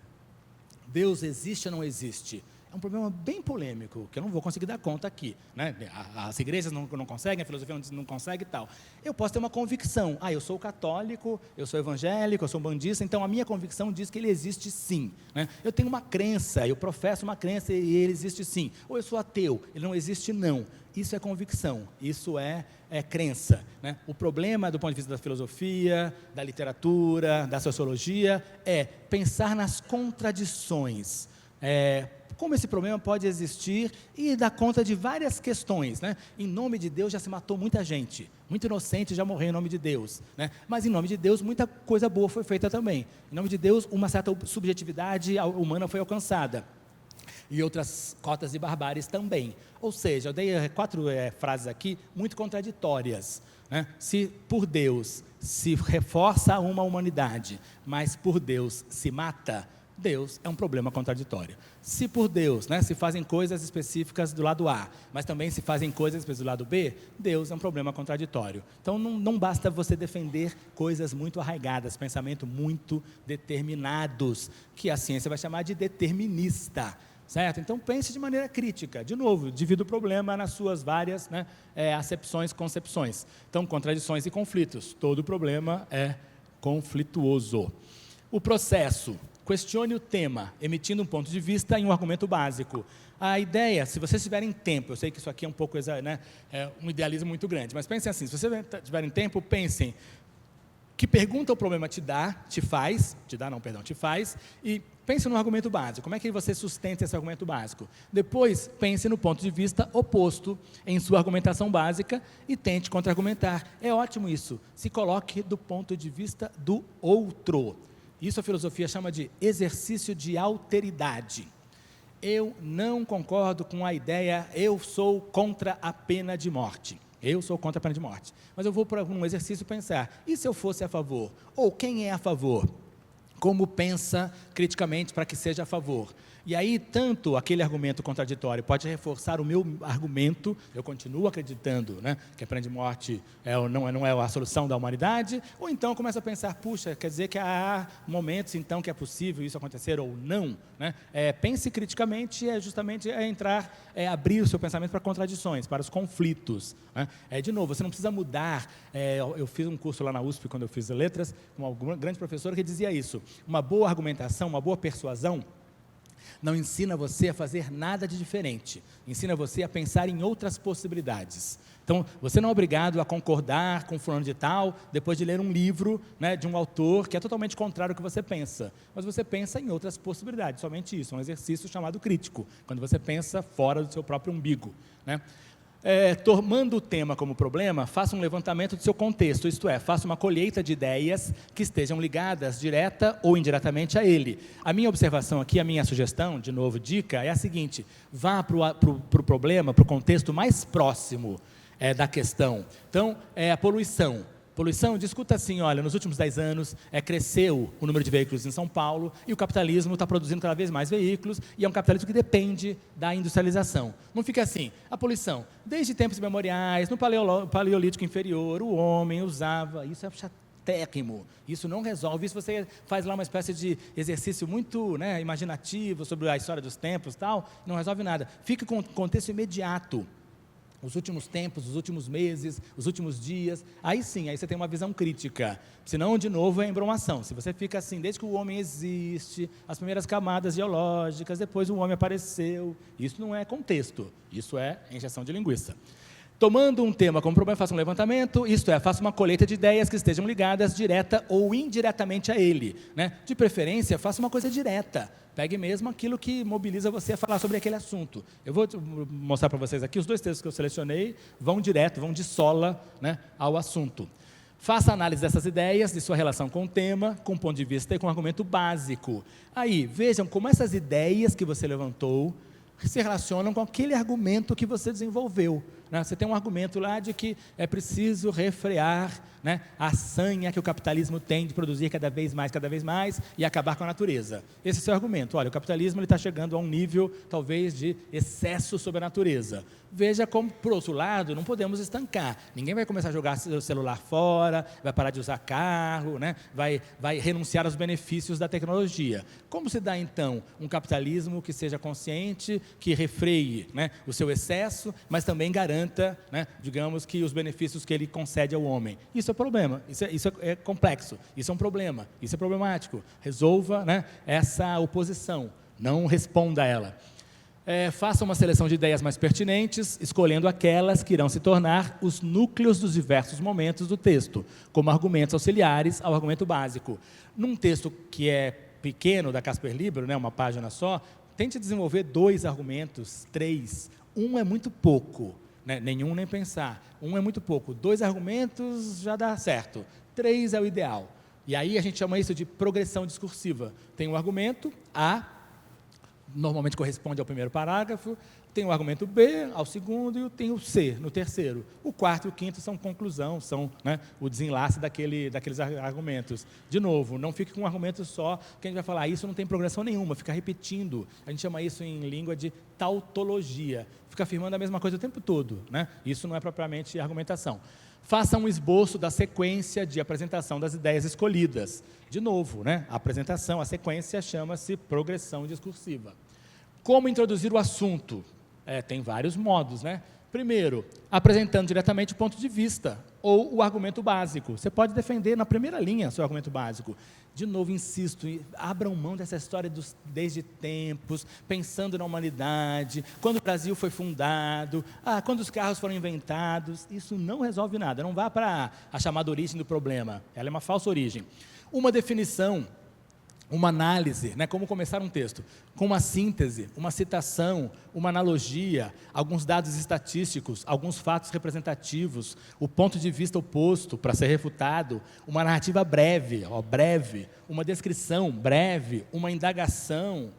Deus existe ou não existe? É um problema bem polêmico, que eu não vou conseguir dar conta aqui, né? As igrejas não conseguem, a filosofia não consegue e tal. Eu posso ter uma convicção: eu sou católico, eu sou evangélico, eu sou bandista, então a minha convicção diz que ele existe sim, né? Eu tenho uma crença, eu professo uma crença e ele existe sim. Ou eu sou ateu, ele não existe não. Isso é convicção, isso é crença, né? O problema do ponto de vista da filosofia, da literatura, da sociologia, é pensar nas contradições. Como esse problema pode existir e dar conta de várias questões, né? Em nome de Deus já se matou muita gente, muito inocente já morreu em nome de Deus, né? Mas em nome de Deus muita coisa boa foi feita também. Em nome de Deus uma certa subjetividade humana foi alcançada. E outras cotas de barbáries também. Ou seja, eu dei 4 frases aqui muito contraditórias, né? Se por Deus se reforça uma humanidade, mas por Deus se mata, Deus é um problema contraditório. Se por Deus, né, se fazem coisas específicas do lado A, mas também se fazem coisas específicas do lado B, Deus é um problema contraditório. Então não basta você defender coisas muito arraigadas, pensamentos muito determinados, que a ciência vai chamar de determinista. Certo? Então pense de maneira crítica. De novo, divida o problema nas suas várias, né, acepções, concepções. Então, contradições e conflitos. Todo problema é conflituoso. O processo: questione o tema, emitindo um ponto de vista e um argumento básico. A ideia, se vocês tiverem tempo, eu sei que isso aqui é um pouco, né, um idealismo muito grande, mas pensem assim: se vocês tiverem tempo, pensem que pergunta o problema te faz, e pense no argumento básico. Como é que você sustenta esse argumento básico? Depois, pense no ponto de vista oposto em sua argumentação básica e tente contra-argumentar. É ótimo isso. Se coloque do ponto de vista do outro. Isso a filosofia chama de exercício de alteridade. Eu não concordo com a ideia, eu sou contra a pena de morte. Eu sou contra a pena de morte. Mas eu vou para um exercício pensar: e se eu fosse a favor? Ou quem é a favor? como pensa criticamente para que seja a favor. E aí, tanto aquele argumento contraditório pode reforçar o meu argumento, eu continuo acreditando, né, que a pena de morte não é a solução da humanidade, ou então eu começo a pensar, puxa, quer dizer que há momentos então que é possível isso acontecer ou não, né? Pense criticamente justamente abrir o seu pensamento para contradições, para os conflitos, né? De novo, você não precisa mudar. Eu fiz um curso lá na USP, quando eu fiz letras, com uma grande professora que dizia isso: uma boa argumentação, uma boa persuasão, não ensina você a fazer nada de diferente, ensina você a pensar em outras possibilidades. Então, você não é obrigado a concordar com fulano de tal, depois de ler um livro, né, de um autor que é totalmente contrário ao que você pensa, mas você pensa em outras possibilidades, somente isso, um exercício chamado crítico, quando você pensa fora do seu próprio umbigo, né? Tomando o tema como problema, faça um levantamento do seu contexto, isto é, faça uma colheita de ideias que estejam ligadas direta ou indiretamente a ele. A minha observação aqui, a minha sugestão, de novo, dica, é a seguinte: vá para o problema, para o contexto mais próximo da questão. Então, a poluição. Poluição, discuta assim, olha, nos últimos 10 anos cresceu o número de veículos em São Paulo e o capitalismo está produzindo cada vez mais veículos e é um capitalismo que depende da industrialização. Não fica assim, a poluição, desde tempos imemoriais, no paleolítico inferior, o homem usava, isso é chatérrimo, isso não resolve, isso você faz lá uma espécie de exercício muito, né, imaginativo sobre a história dos tempos e tal, não resolve nada. Fica com o contexto imediato. Os últimos tempos, os últimos meses, os últimos dias, aí sim, aí você tem uma visão crítica, senão, de novo, é embromação. Se você fica assim, desde que o homem existe, as primeiras camadas geológicas, depois o homem apareceu, isso não é contexto, isso é encheção de linguiça. Tomando um tema como problema, faça um levantamento, isto é, faça uma colheita de ideias que estejam ligadas direta ou indiretamente a ele, né? De preferência, faça uma coisa direta, pegue mesmo aquilo que mobiliza você a falar sobre aquele assunto. Eu vou mostrar para vocês aqui, os 2 textos que eu selecionei vão direto, vão de sola, né, ao assunto. Faça análise dessas ideias, de sua relação com o tema, com o ponto de vista e com o argumento básico. Aí, vejam como essas ideias que você levantou se relacionam com aquele argumento que você desenvolveu, né? Você tem um argumento lá de que é preciso refrear, né, a sanha que o capitalismo tem de produzir cada vez mais e acabar com a natureza. Esse é o seu argumento. Olha, o capitalismo está chegando a um nível, talvez, de excesso sobre a natureza. Veja como, por outro lado, não podemos estancar. Ninguém vai começar a jogar o celular fora, vai parar de usar carro, né, vai renunciar aos benefícios da tecnologia. Como se dá, então, um capitalismo que seja consciente, que refreie, né, o seu excesso, mas também garanta, né, digamos, que os benefícios que ele concede ao homem? Isso é problema, isso é complexo, isso é um problema, isso é problemático. Resolva, né, essa oposição, não responda a ela. Faça uma seleção de ideias mais pertinentes, escolhendo aquelas que irão se tornar os núcleos dos diversos momentos do texto, como argumentos auxiliares ao argumento básico. Num texto que é pequeno, da Casper Libero, né, uma página só, tente desenvolver 2 argumentos, 3. Um é muito pouco, né? Nenhum nem pensar. Um é muito pouco. 2 argumentos já dá certo. 3 é o ideal. E aí a gente chama isso de progressão discursiva. Tem um argumento A, normalmente corresponde ao primeiro parágrafo, tem o argumento B ao segundo e tem o C no terceiro. O quarto e o quinto são conclusão, são, né, o desenlace daqueles argumentos. De novo, não fique com um argumento só, que a gente vai falar, isso não tem progressão nenhuma, fica repetindo. A gente chama isso em língua de tautologia. Fica afirmando a mesma coisa o tempo todo, né? Isso não é propriamente argumentação. Faça um esboço da sequência de apresentação das ideias escolhidas. De novo, né? A apresentação, a sequência chama-se progressão discursiva. Como introduzir o assunto? Tem vários modos, né? Primeiro, apresentando diretamente o ponto de vista, ou o argumento básico. Você pode defender na primeira linha o seu argumento básico. De novo, insisto, abram mão dessa história desde tempos, pensando na humanidade, quando o Brasil foi fundado, quando os carros foram inventados. Isso não resolve nada, não vá para a chamada origem do problema, ela é uma falsa origem. Uma definição, uma análise, né, como começar um texto, com uma síntese, uma citação, uma analogia, alguns dados estatísticos, alguns fatos representativos, o ponto de vista oposto para ser refutado, uma narrativa breve, uma descrição breve, uma indagação.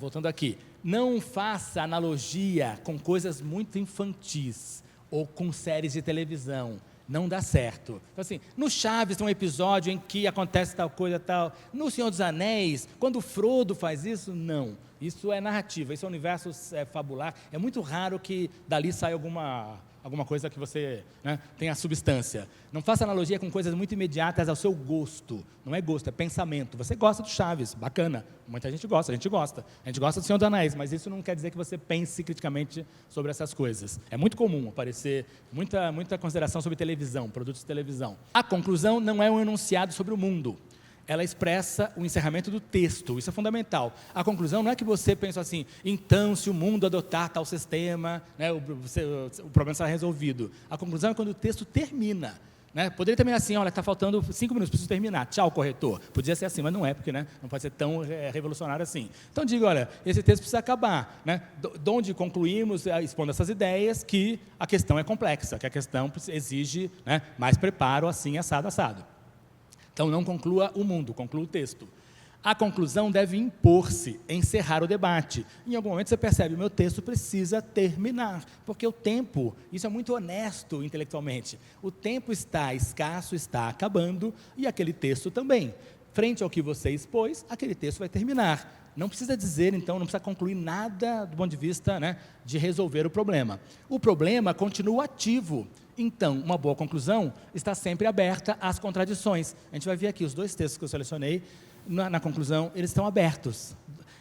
Voltando aqui, não faça analogia com coisas muito infantis ou com séries de televisão. Não dá certo. Então, assim, no Chaves tem um episódio em que acontece tal coisa, tal. No Senhor dos Anéis, quando o Frodo faz isso, não. Isso é narrativa, isso é universo fabular. É muito raro que dali saia alguma coisa que você, né, tenha substância. Não faça analogia com coisas muito imediatas ao seu gosto. Não é gosto, é pensamento. Você gosta do Chaves, bacana. Muita gente gosta, a gente gosta. A gente gosta do Senhor dos Anéis, mas isso não quer dizer que você pense criticamente sobre essas coisas. É muito comum aparecer muita consideração sobre televisão, produtos de televisão. A conclusão não é um enunciado sobre o mundo. Ela expressa o encerramento do texto, isso é fundamental. A conclusão não é que você pensa assim, então, se o mundo adotar tal sistema, né, o problema será resolvido. A conclusão é quando o texto termina. Né? Poderia também assim, olha, está faltando 5 minutos, preciso terminar, tchau, corretor. Podia ser assim, mas não é, porque, né, não pode ser tão revolucionário assim. Então, digo, olha, esse texto precisa acabar. Né? De onde concluímos, expondo essas ideias, que a questão é complexa, que a questão exige, né, mais preparo, assim, assado, assado. Então, não conclua o mundo, conclua o texto. A conclusão deve impor-se, encerrar o debate. Em algum momento você percebe, o meu texto precisa terminar, porque o tempo, isso é muito honesto intelectualmente, o tempo está escasso, está acabando, e aquele texto também. Frente ao que você expôs, aquele texto vai terminar. Não precisa dizer, então, não precisa concluir nada do ponto de vista, né, de resolver o problema. O problema continua ativo. Então, uma boa conclusão está sempre aberta às contradições. A gente vai ver aqui os 2 textos que eu selecionei, na conclusão, eles estão abertos.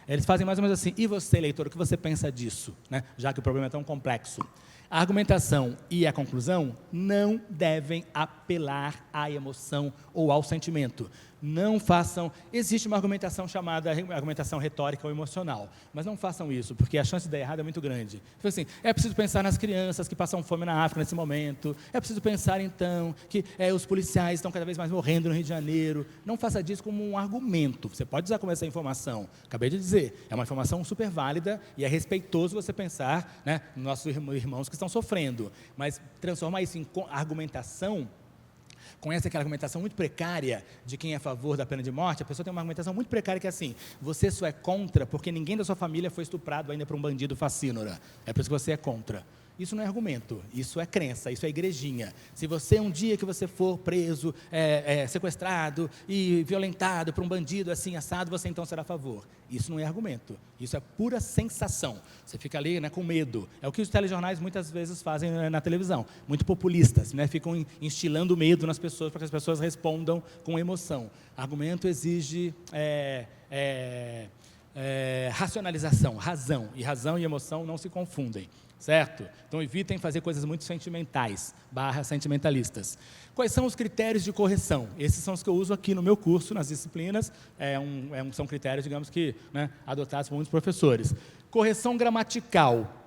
Eles fazem mais ou menos assim, e você, leitor, o que você pensa disso? Né? Já que o problema é tão complexo. A argumentação e a conclusão não devem apelar à emoção ou ao sentimento. Não façam... Existe uma argumentação chamada argumentação retórica ou emocional, mas não façam isso, porque a chance de dar errado é muito grande. Então, assim, é preciso pensar nas crianças que passam fome na África nesse momento, é preciso pensar, então, que os policiais estão cada vez mais morrendo no Rio de Janeiro. Não faça disso como um argumento. Você pode usar como essa informação. Acabei de dizer, é uma informação super válida e é respeitoso você pensar, né, nos nossos irmãos que estão sofrendo, mas transformar isso em argumentação. Conhece aquela argumentação muito precária de quem é a favor da pena de morte? A pessoa tem uma argumentação muito precária que é assim, você só é contra porque ninguém da sua família foi estuprado ainda por um bandido facínora. É por isso que você é contra. Isso não é argumento, isso é crença, isso é igrejinha. Se você, um dia que você for preso, sequestrado e violentado por um bandido assim, assado, você então será a favor. Isso não é argumento, isso é pura sensação. Você fica ali, né, com medo. É o que os telejornais muitas vezes fazem, né, na televisão. Muito populistas, né, ficam instilando medo nas pessoas para que as pessoas respondam com emoção. Argumento exige... racionalização, razão. E razão e emoção não se confundem. Certo? Então, evitem fazer coisas muito sentimentais, /sentimentalistas. Quais são os critérios de correção? Esses são os que eu uso aqui no meu curso, nas disciplinas. São critérios, digamos que, né, adotados por muitos professores. Correção gramatical.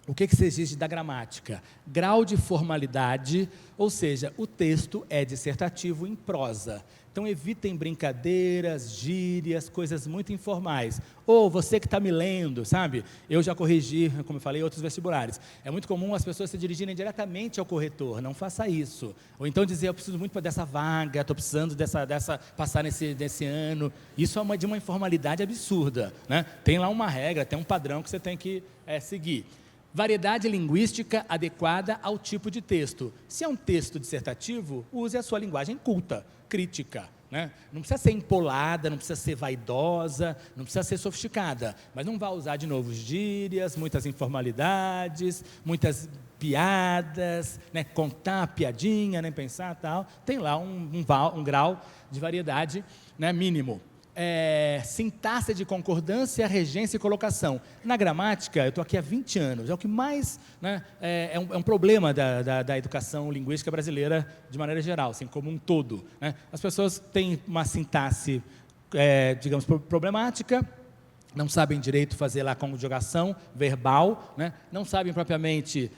O que se exige da gramática? Grau de formalidade, ou seja, o texto é dissertativo em prosa. Então, evitem brincadeiras, gírias, coisas muito informais. Ou você que está me lendo, sabe? Eu já corrigi, como eu falei, outros vestibulares. É muito comum as pessoas se dirigirem diretamente ao corretor. Não faça isso. Ou então dizer, eu preciso muito dessa vaga, estou precisando passar nesse ano. Isso é de uma informalidade absurda, né? Tem lá uma regra, tem um padrão que você tem que seguir. Variedade linguística adequada ao tipo de texto. Se é um texto dissertativo, use a sua linguagem culta, crítica. Né? Não precisa ser empolada, não precisa ser vaidosa, não precisa ser sofisticada, mas não vá usar de novo gírias, muitas informalidades, muitas piadas, né? Contar piadinha, nem pensar tal. Tem lá um grau de variedade, né, mínimo. Sintaxe de concordância, regência e colocação. Na gramática, eu estou aqui há 20 anos, é o que mais, né, é um problema da educação linguística brasileira de maneira geral, assim, como um todo. Né? As pessoas têm uma sintaxe, digamos, problemática, não sabem direito fazer lá conjugação verbal, né? Não sabem propriamente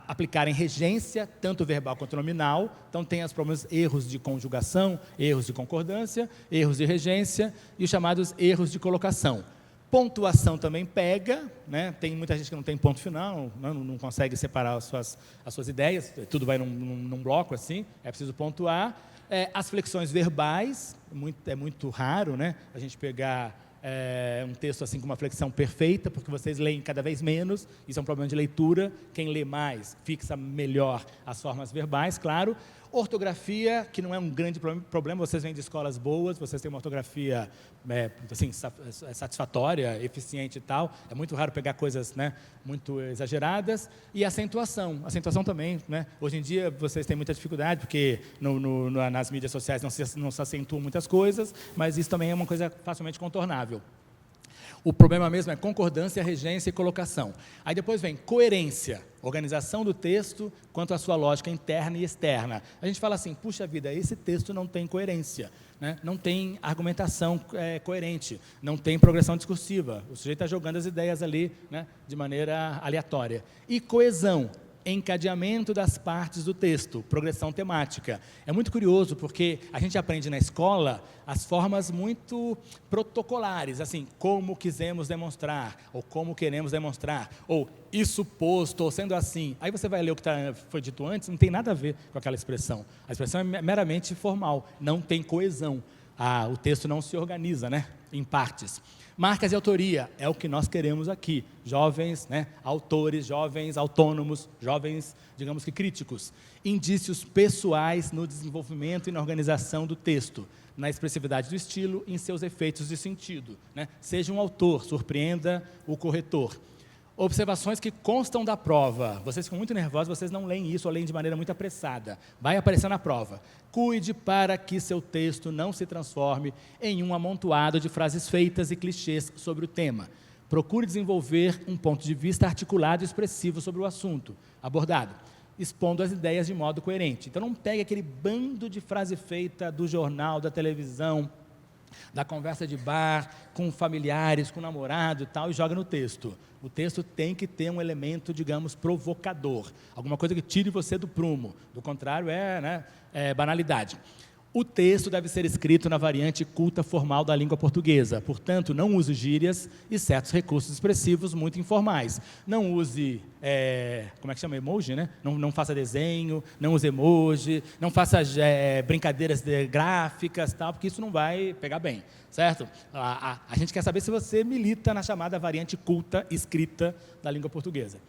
aplicar em regência, tanto verbal quanto nominal, então tem os problemas erros de conjugação, erros de concordância, erros de regência e os chamados erros de colocação. Pontuação também pega, né? Tem muita gente que não tem ponto final, não consegue separar as suas ideias, tudo vai num bloco assim, é preciso pontuar. As flexões verbais, é muito raro, né? A gente pegar um texto assim com uma flexão perfeita, porque vocês leem cada vez menos, isso é um problema de leitura, quem lê mais fixa melhor as formas verbais, claro. Ortografia, que não é um grande problema, vocês vêm de escolas boas, vocês têm uma ortografia assim, satisfatória, eficiente e tal, é muito raro pegar coisas, né, muito exageradas, e acentuação também, né, hoje em dia vocês têm muita dificuldade, porque nas mídias sociais não se acentuam muitas coisas, mas isso também é uma coisa facilmente contornável. O problema mesmo é concordância, regência e colocação. Aí depois vem coerência, organização do texto quanto à sua lógica interna e externa. A gente fala assim, puxa vida, esse texto não tem coerência, né? Não tem argumentação coerente, não tem progressão discursiva, o sujeito está jogando as ideias ali, né, de maneira aleatória. E coesão, encadeamento das partes do texto, progressão temática. É muito curioso porque a gente aprende na escola as formas muito protocolares, assim, como quisemos demonstrar, ou como queremos demonstrar, ou isso posto, ou sendo assim. Aí você vai ler o que foi dito antes, não tem nada a ver com aquela expressão. A expressão é meramente formal, não tem coesão. O texto não se organiza, né, em partes. Marcas de autoria, é o que nós queremos aqui. Jovens, né, autores, jovens autônomos, jovens, digamos que críticos. Indícios pessoais no desenvolvimento e na organização do texto, na expressividade do estilo e em seus efeitos de sentido, né? Seja um autor, surpreenda o corretor. Observações que constam da prova. Vocês ficam muito nervosos, vocês não leem isso ou leem de maneira muito apressada. Vai aparecer na prova. Cuide para que seu texto não se transforme em um amontoado de frases feitas e clichês sobre o tema. Procure desenvolver um ponto de vista articulado e expressivo sobre o assunto abordado, expondo as ideias de modo coerente. Então não pegue aquele bando de frase feita do jornal, da televisão, da conversa de bar, com familiares, com namorado e tal, e joga no texto. O texto tem que ter um elemento, digamos, provocador, alguma coisa que tire você do prumo, do contrário é banalidade. O texto deve ser escrito na variante culta formal da língua portuguesa, portanto, não use gírias e certos recursos expressivos muito informais. Não use, como é que chama, emoji, né? Não faça desenho, não use emoji, não faça brincadeiras gráficas, tal, porque isso não vai pegar bem, certo? A gente quer saber se você milita na chamada variante culta escrita da língua portuguesa.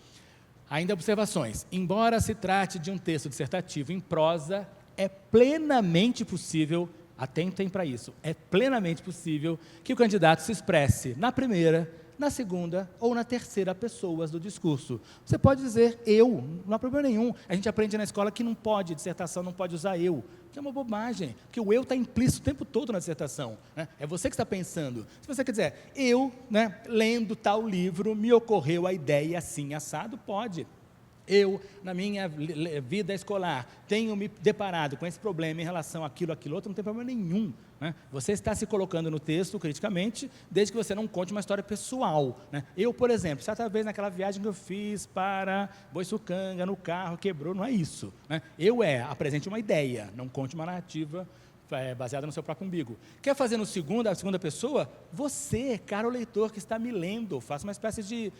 Ainda observações. Embora se trate de um texto dissertativo em prosa, é plenamente possível, atentem para isso, é plenamente possível que o candidato se expresse na primeira, na segunda ou na terceira pessoas do discurso. Você pode dizer eu, não há problema nenhum. A gente aprende na escola que não pode, dissertação não pode usar eu, que é uma bobagem, porque o eu está implícito o tempo todo na dissertação, né? É você que está pensando. Se você quer dizer, eu, né, lendo tal livro, me ocorreu a ideia assim, assado, pode. Eu, na minha vida escolar, tenho me deparado com esse problema em relação àquilo, outro, não tem problema nenhum, né? Você está se colocando no texto criticamente, desde que você não conte uma história pessoal, né? Eu, por exemplo, certa vez naquela viagem que eu fiz para Boiçucanga, no carro, quebrou, não é isso, né? Apresente uma ideia, não conte uma narrativa baseada no seu próprio umbigo. Quer fazer a segunda pessoa? Você, caro leitor que está me lendo, faça uma espécie de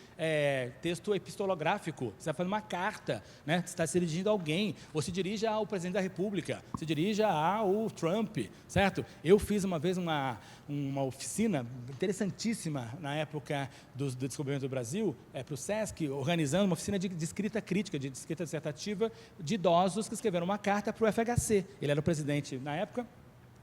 texto epistolográfico, você está fazendo uma carta, né? Você está se dirigindo a alguém, ou se dirija ao presidente da República, se dirija ao Trump, certo? Eu fiz uma vez uma oficina interessantíssima na época do descobrimento do Brasil, para o SESC, organizando uma oficina de escrita crítica, de escrita dissertativa, de idosos que escreveram uma carta para o FHC. Ele era o presidente na época,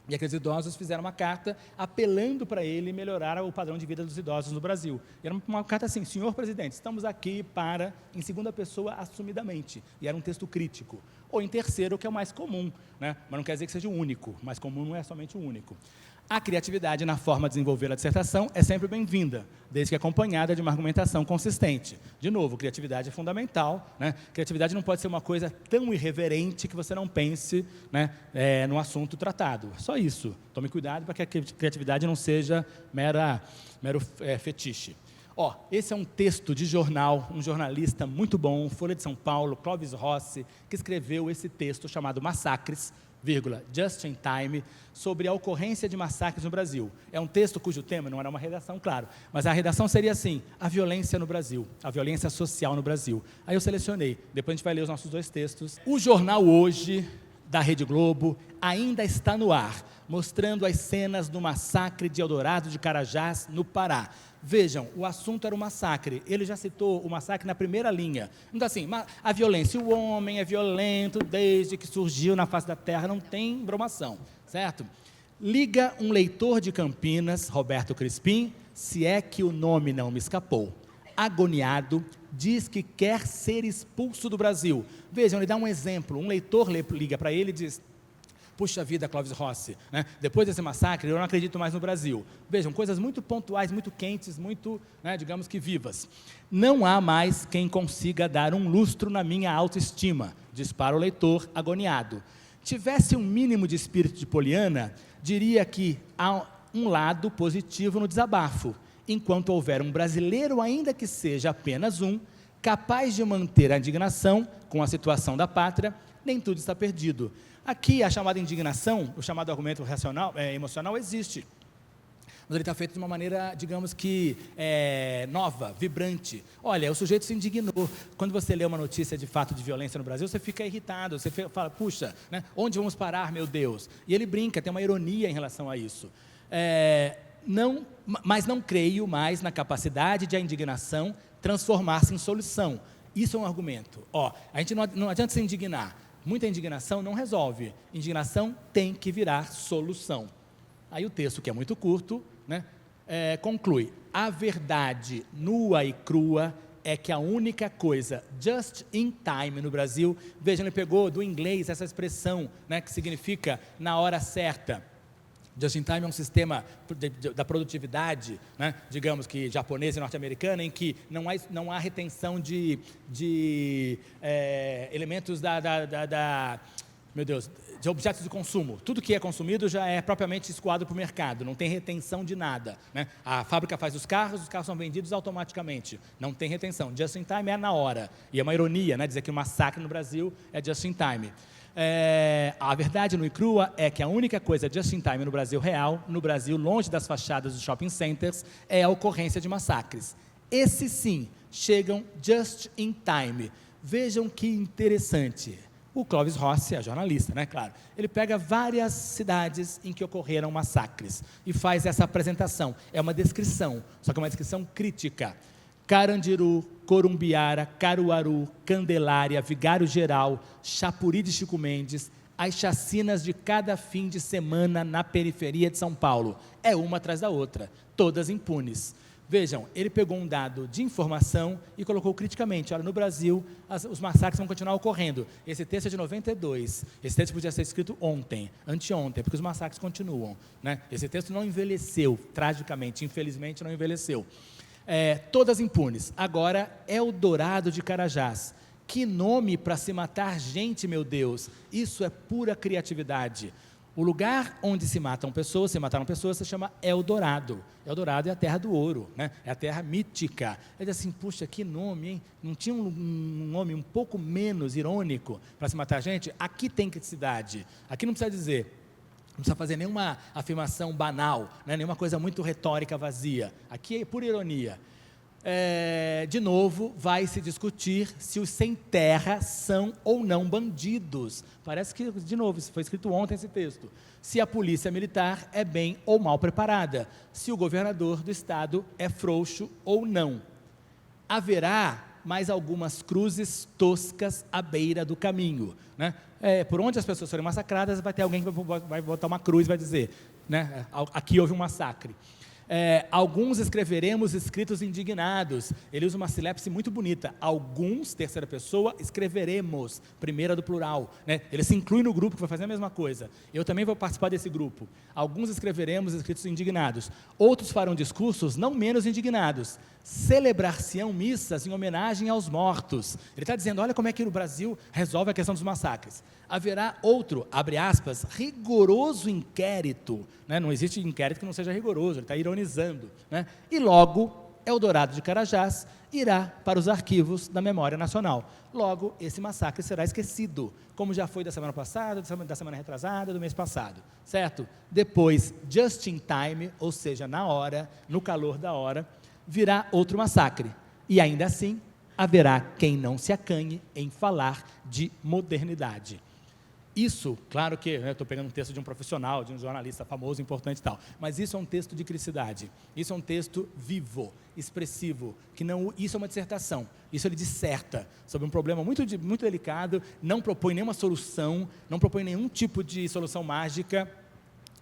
e aqueles idosos fizeram uma carta apelando para ele melhorar o padrão de vida dos idosos no Brasil. E era uma carta assim, senhor presidente, estamos aqui para, em segunda pessoa, assumidamente. E era um texto crítico. Ou em terceiro, que é o mais comum, né? Mas não quer dizer que seja o único. O mais comum não é somente o único. A criatividade na forma de desenvolver a dissertação é sempre bem-vinda, desde que acompanhada de uma argumentação consistente. De novo, criatividade é fundamental, né? Criatividade não pode ser uma coisa tão irreverente que você não pense, né, no assunto tratado. Só isso. Tome cuidado para que a criatividade não seja mero fetiche. Esse é um texto de jornal, um jornalista muito bom, Folha de São Paulo, Clóvis Rossi, que escreveu esse texto chamado Massacres, Just in Time, sobre a ocorrência de massacres no Brasil. É um texto cujo tema não era uma redação, claro, mas a redação seria assim, a violência no Brasil, a violência social no Brasil. Aí eu selecionei, depois a gente vai ler os nossos dois textos. O jornal hoje da Rede Globo ainda está no ar, mostrando as cenas do massacre de Eldorado de Carajás, no Pará. Vejam, o assunto era o massacre. Ele já citou o massacre na primeira linha. Então, assim, a violência, o homem é violento desde que surgiu na face da terra, não tem bromação, certo? Liga um leitor de Campinas, Roberto Crispim, se é que o nome não me escapou. Agoniado, diz que quer ser expulso do Brasil. Vejam, ele dá um exemplo. Um leitor liga para ele e diz: puxa vida, Clóvis Rossi, né? Depois desse massacre, eu não acredito mais no Brasil. Vejam, coisas muito pontuais, muito quentes, muito, né, digamos que vivas. Não há mais quem consiga dar um lustro na minha autoestima, dispara o leitor agoniado. Tivesse um mínimo de espírito de Poliana, diria que há um lado positivo no desabafo, enquanto houver um brasileiro, ainda que seja apenas um, capaz de manter a indignação com a situação da pátria, nem tudo está perdido. Aqui, a chamada indignação, o chamado argumento racional, emocional, existe. Mas ele está feito de uma maneira, digamos que, nova, vibrante. Olha, o sujeito se indignou. Quando você lê uma notícia de fato de violência no Brasil, você fica irritado, você fala, puxa, né, onde vamos parar, meu Deus? E ele brinca, tem uma ironia em relação a isso. Mas não creio mais na capacidade de a indignação transformar-se em solução. Isso é um argumento. A gente não adianta se indignar. Muita indignação não resolve. Indignação tem que virar solução. Aí o texto, que é muito curto, né, conclui: a verdade nua e crua é que a única coisa just in time no Brasil, veja, ele pegou do inglês essa expressão, né, que significa na hora certa. Just in time é um sistema da produtividade, né, digamos que japonesa e norte-americana, em que não há retenção de elementos de objetos de consumo. Tudo que é consumido já é propriamente escoado para o mercado, não tem retenção de nada, né? A fábrica faz os carros são vendidos automaticamente, não tem retenção. Just in time é na hora, e é uma ironia, né, dizer que o massacre no Brasil é just in time. A verdade nua e crua é que a única coisa just in time no Brasil real, no Brasil longe das fachadas dos shopping centers, é a ocorrência de massacres. Esses sim, chegam just in time. Vejam que interessante. O Clóvis Rossi é jornalista, né, claro. Ele pega várias cidades em que ocorreram massacres e faz essa apresentação. É uma descrição, só que é uma descrição crítica. Carandiru, Corumbiara, Caruaru, Candelária, Vigário Geral, Chapuri de Chico Mendes, as chacinas de cada fim de semana na periferia de São Paulo. É uma atrás da outra, todas impunes. Vejam, ele pegou um dado de informação e colocou criticamente: olha, no Brasil, os massacres vão continuar ocorrendo. Esse texto é de 92, esse texto podia ser escrito ontem, anteontem, porque os massacres continuam, né? Esse texto não envelheceu, tragicamente, infelizmente não envelheceu. Todas impunes. Agora, Eldorado de Carajás. Que nome para se matar gente, meu Deus! Isso é pura criatividade. O lugar onde se mataram pessoas, se chama Eldorado. Eldorado é a terra do ouro, né? É a terra mítica. Ele diz assim, puxa, que nome, hein? Não tinha um nome um pouco menos irônico para se matar gente? Aqui tem criticidade. Aqui não precisa dizer, não precisa fazer nenhuma afirmação banal, né? Nenhuma coisa muito retórica vazia. Aqui é pura ironia. De novo, vai se discutir se os sem terra são ou não bandidos. Parece que, de novo, foi escrito ontem esse texto. Se a polícia militar é bem ou mal preparada. Se o governador do estado é frouxo ou não. Haverá mais algumas cruzes toscas à beira do caminho, né? Por onde as pessoas forem massacradas, vai ter alguém que vai botar uma cruz e vai dizer, né, aqui houve um massacre. Alguns escreveremos escritos indignados. Ele usa uma silepse muito bonita. Alguns, terceira pessoa, escreveremos, primeira do plural, né? Ele se inclui no grupo que vai fazer a mesma coisa. Eu também vou participar desse grupo. Alguns escreveremos escritos indignados. Outros farão discursos não menos indignados. Celebrar-se-ão missas em homenagem aos mortos. Ele está dizendo, olha como é que o Brasil resolve a questão dos massacres. Haverá outro, abre aspas, rigoroso inquérito, né? Não existe inquérito que não seja rigoroso, ele está ironizando, né? E logo, Eldorado de Carajás irá para os arquivos da memória nacional. Logo, esse massacre será esquecido, como já foi da semana passada, da semana retrasada, do mês passado, certo? Depois, just in time, ou seja, na hora, no calor da hora, virá outro massacre. E ainda assim, haverá quem não se acanhe em falar de modernidade. Isso, claro que eu estou pegando um texto de um profissional, de um jornalista famoso, importante e tal, mas isso é um texto de criticidade, isso é um texto vivo, expressivo, que não, isso é uma dissertação, isso ele disserta sobre um problema muito delicado, não propõe nenhuma solução, não propõe nenhum tipo de solução mágica,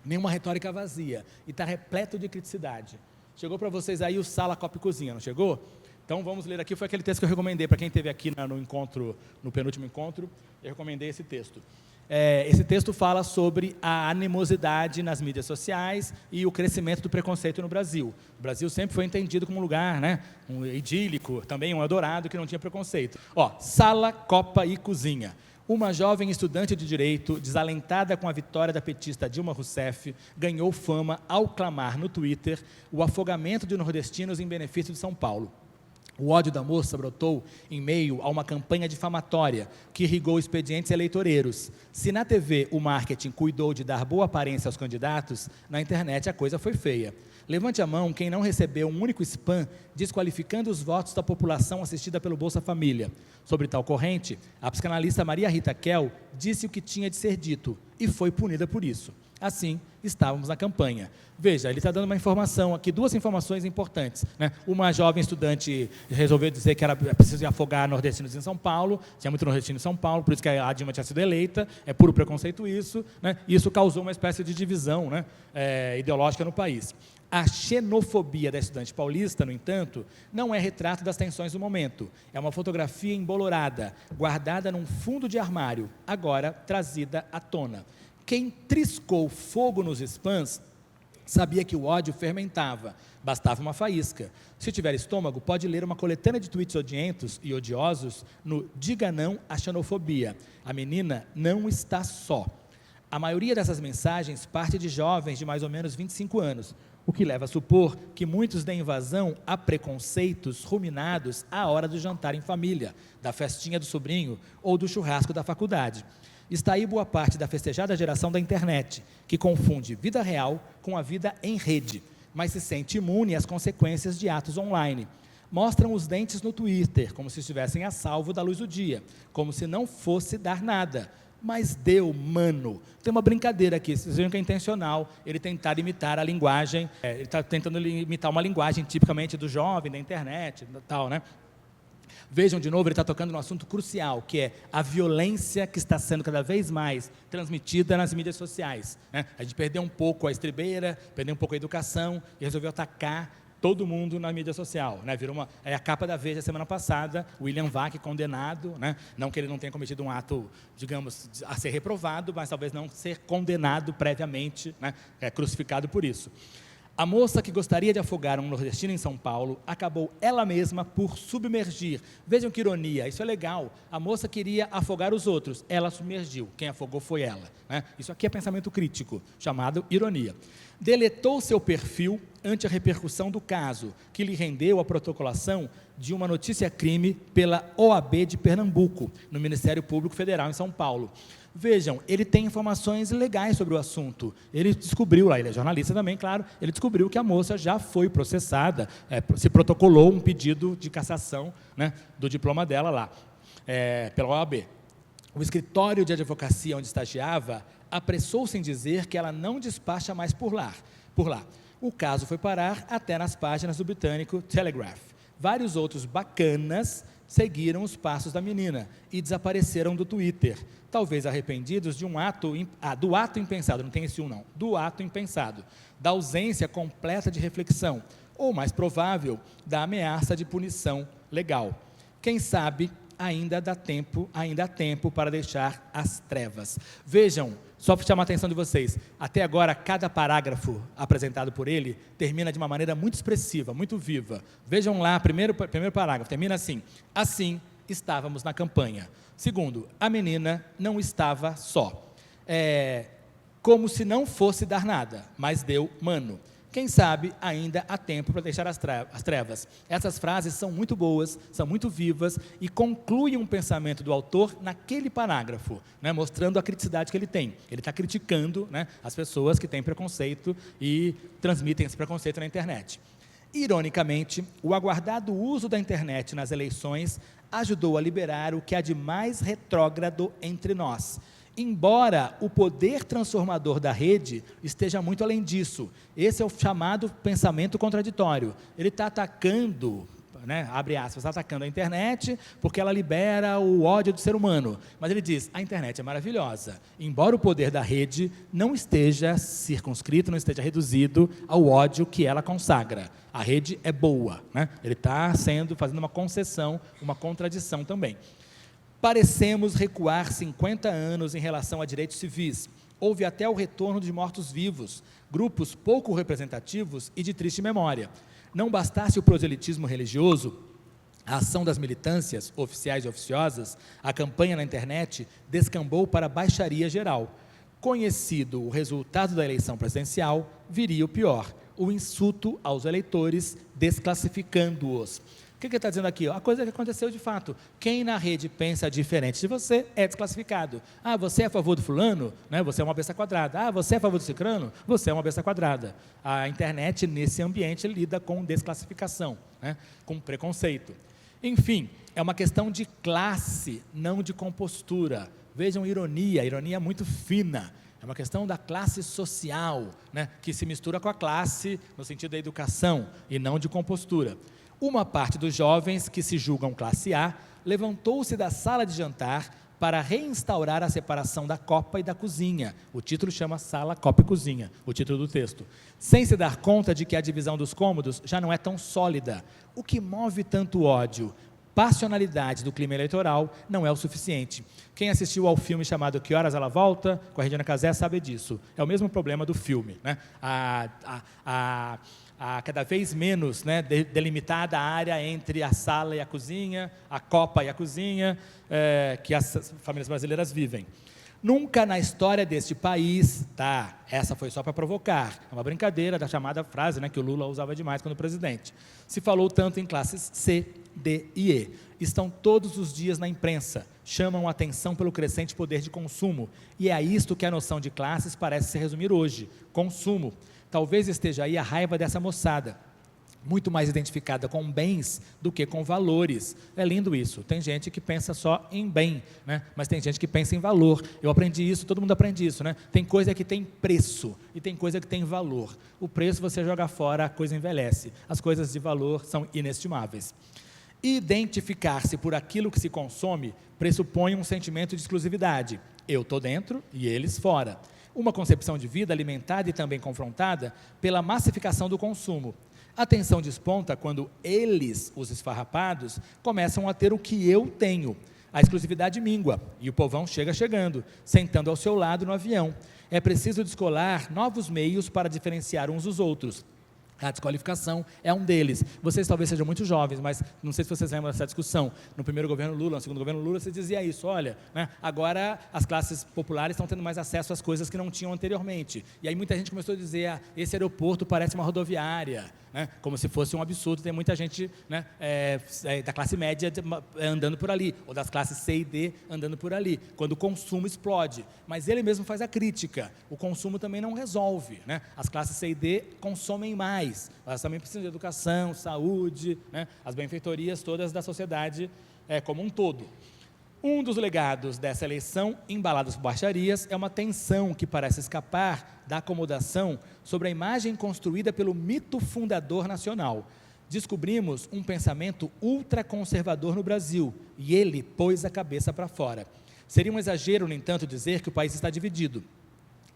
nenhuma retórica vazia, e está repleto de criticidade. Chegou para vocês aí o Sala, Copa e Cozinha, não chegou? Então vamos ler aqui, foi aquele texto que eu recomendei para quem esteve aqui no encontro, no penúltimo encontro, eu recomendei esse texto. Esse texto fala sobre a animosidade nas mídias sociais e o crescimento do preconceito no Brasil. O Brasil sempre foi entendido como um lugar, né, um idílico, também um Eldorado que não tinha preconceito. Sala, Copa e Cozinha. Uma jovem estudante de Direito, desalentada com a vitória da petista Dilma Rousseff, ganhou fama ao clamar no Twitter o afogamento de nordestinos em benefício de São Paulo. O ódio da moça brotou em meio a uma campanha difamatória que irrigou expedientes eleitoreiros. Se na TV o marketing cuidou de dar boa aparência aos candidatos, na internet a coisa foi feia. Levante a mão quem não recebeu um único spam desqualificando os votos da população assistida pelo Bolsa Família. Sobre tal corrente, a psicanalista Maria Rita Kell disse o que tinha de ser dito e foi punida por isso. Assim, estávamos na campanha. Veja, ele está dando uma informação aqui, duas informações importantes, né? Uma jovem estudante resolveu dizer que era preciso afogar nordestinos em São Paulo, tinha muito nordestino em São Paulo, por isso que a Dilma tinha sido eleita, é puro preconceito isso, né? Isso causou uma espécie de divisão, né, ideológica no país. A xenofobia da estudante paulista, no entanto, não é retrato das tensões do momento. É uma fotografia embolorada, guardada num fundo de armário, agora trazida à tona. Quem triscou fogo nos spams sabia que o ódio fermentava, bastava uma faísca. Se tiver estômago, pode ler uma coletânea de tweets odientos e odiosos no Diga Não à Xenofobia. A menina não está só. A maioria dessas mensagens parte de jovens de mais ou menos 25 anos, o que leva a supor que muitos deem vazão a preconceitos ruminados à hora do jantar em família, da festinha do sobrinho ou do churrasco da faculdade. Está aí boa parte da festejada geração da internet, que confunde vida real com a vida em rede, mas se sente imune às consequências de atos online. Mostram os dentes no Twitter, como se estivessem a salvo da luz do dia, como se não fosse dar nada. Mas deu, mano. Tem uma brincadeira aqui, vocês viram que é intencional ele tentar imitar a linguagem, ele está tentando imitar uma linguagem tipicamente do jovem, da internet, tal, né? Vejam de novo, ele está tocando num assunto crucial, que é a violência que está sendo cada vez mais transmitida nas mídias sociais, né? A gente perdeu um pouco a estribeira, perdeu um pouco a educação e resolveu atacar todo mundo na mídia social, né? Virou a capa da Veja semana passada, William Vac condenado, né? Não que ele não tenha cometido um ato, digamos, a ser reprovado, mas talvez não ser condenado previamente, né? Crucificado por isso. A moça que gostaria de afogar um nordestino em São Paulo acabou ela mesma por submergir. Vejam que ironia, isso é legal. A moça queria afogar os outros, ela submergiu. Quem afogou foi ela, né? Isso aqui é pensamento crítico, chamado ironia. Deletou seu perfil ante a repercussão do caso, que lhe rendeu a protocolação de uma notícia-crime pela OAB de Pernambuco, no Ministério Público Federal em São Paulo. Vejam, ele tem informações legais sobre o assunto. Ele descobriu lá, ele é jornalista também, claro, ele descobriu que a moça já foi processada, se protocolou um pedido de cassação, né, do diploma dela lá, pela OAB. O escritório de advocacia onde estagiava apressou-se em dizer que ela não despacha mais por lá. O caso foi parar até nas páginas do britânico Telegraph. Vários outros bacanas seguiram os passos da menina e desapareceram do Twitter, talvez arrependidos de do ato impensado, não tem esse não, do ato impensado, da ausência completa de reflexão, ou mais provável, da ameaça de punição legal. Quem sabe ainda há tempo para deixar as trevas. Vejam, só para chamar a atenção de vocês, até agora cada parágrafo apresentado por ele termina de uma maneira muito expressiva, muito viva. Vejam lá, primeiro parágrafo, termina assim: assim estávamos na campanha. Segundo, a menina não estava só. Como se não fosse dar nada, mas deu mano. Quem sabe ainda há tempo para deixar as trevas. Essas frases são muito boas, são muito vivas e concluem um pensamento do autor naquele parágrafo, né, mostrando a criticidade que ele tem. Ele está criticando, né, as pessoas que têm preconceito e transmitem esse preconceito na internet. Ironicamente, o aguardado uso da internet nas eleições ajudou a liberar o que há de mais retrógrado entre nós. embora o poder transformador da rede esteja muito além disso. Esse é o chamado pensamento contraditório. Ele está atacando, né, abre aspas, atacando a internet porque ela libera o ódio do ser humano. Mas ele diz, a internet é maravilhosa, embora o poder da rede não esteja circunscrito, não esteja reduzido ao ódio que ela consagra. A rede é boa, né? Ele está fazendo uma concessão, uma contradição também. Parecemos recuar 50 anos em relação a direitos civis. Houve até o retorno de mortos-vivos, grupos pouco representativos e de triste memória. Não bastasse o proselitismo religioso, a ação das militâncias, oficiais e oficiosas, a campanha na internet descambou para a baixaria geral. Conhecido o resultado da eleição presidencial, viria o pior, o insulto aos eleitores, desclassificando-os. O que ele está dizendo aqui? A coisa que aconteceu de fato. Quem na rede pensa diferente de você é desclassificado. Ah, você é a favor do fulano? Né? Você é uma besta quadrada. Ah, você é a favor do cicrano? Você é uma besta quadrada. A internet, nesse ambiente, lida com desclassificação, né? Com preconceito. Enfim, é uma questão de classe, não de compostura. Vejam ironia muito fina. É uma questão da classe social, né? Que se mistura com a classe no sentido da educação e não de compostura. Uma parte dos jovens que se julgam classe A levantou-se da sala de jantar para reinstaurar a separação da copa e da cozinha. O título chama Sala, Copa e Cozinha, o título do texto. Sem se dar conta de que a divisão dos cômodos já não é tão sólida. O que move tanto ódio? Passionalidade do clima eleitoral não é o suficiente. Quem assistiu ao filme chamado Que Horas Ela Volta, com a Regina Casé, sabe disso. É o mesmo problema do filme, né? Cada vez menos, né, delimitada a área entre a sala e a cozinha, a copa e a cozinha, que as famílias brasileiras vivem. Nunca na história deste país, tá, essa foi só para provocar, é uma brincadeira da chamada frase, né, que o Lula usava demais quando presidente, se falou tanto em classes C, D e E. Estão todos os dias na imprensa, chamam a atenção pelo crescente poder de consumo, e é a isto que a noção de classes parece se resumir hoje, consumo. Talvez esteja aí a raiva dessa moçada, muito mais identificada com bens do que com valores. É lindo isso. Tem gente que pensa só em bem, né? Mas tem gente que pensa em valor. Eu aprendi isso, todo mundo aprende isso, né? Tem coisa que tem preço e tem coisa que tem valor. O preço você joga fora, a coisa envelhece. As coisas de valor são inestimáveis. Identificar-se por aquilo que se consome pressupõe um sentimento de exclusividade. Eu estou dentro e eles fora. Uma concepção de vida alimentada e também confrontada pela massificação do consumo. A tensão desponta quando eles, os esfarrapados, começam a ter o que eu tenho. A exclusividade mingua e o povão chega chegando, sentando ao seu lado no avião. É preciso descolar novos meios para diferenciar uns dos outros. A desqualificação é um deles. Vocês talvez sejam muito jovens, mas não sei se vocês lembram dessa discussão. No primeiro governo Lula, no segundo governo Lula, você dizia isso, olha, né, agora as classes populares estão tendo mais acesso às coisas que não tinham anteriormente. E aí muita gente começou a dizer, esse aeroporto parece uma rodoviária, né, como se fosse um absurdo, tem muita gente, né, da classe média andando por ali, ou das classes C e D andando por ali, quando o consumo explode. Mas ele mesmo faz a crítica, o consumo também não resolve, né? As classes C e D consomem mais, elas também precisam de educação, saúde, né, as benfeitorias todas da sociedade como um todo. Um dos legados dessa eleição, embalados por baixarias, é uma tensão que parece escapar da acomodação sobre a imagem construída pelo mito fundador nacional. Descobrimos um pensamento ultraconservador no Brasil, e ele pôs a cabeça para fora. Seria um exagero, no entanto, dizer que o país está dividido,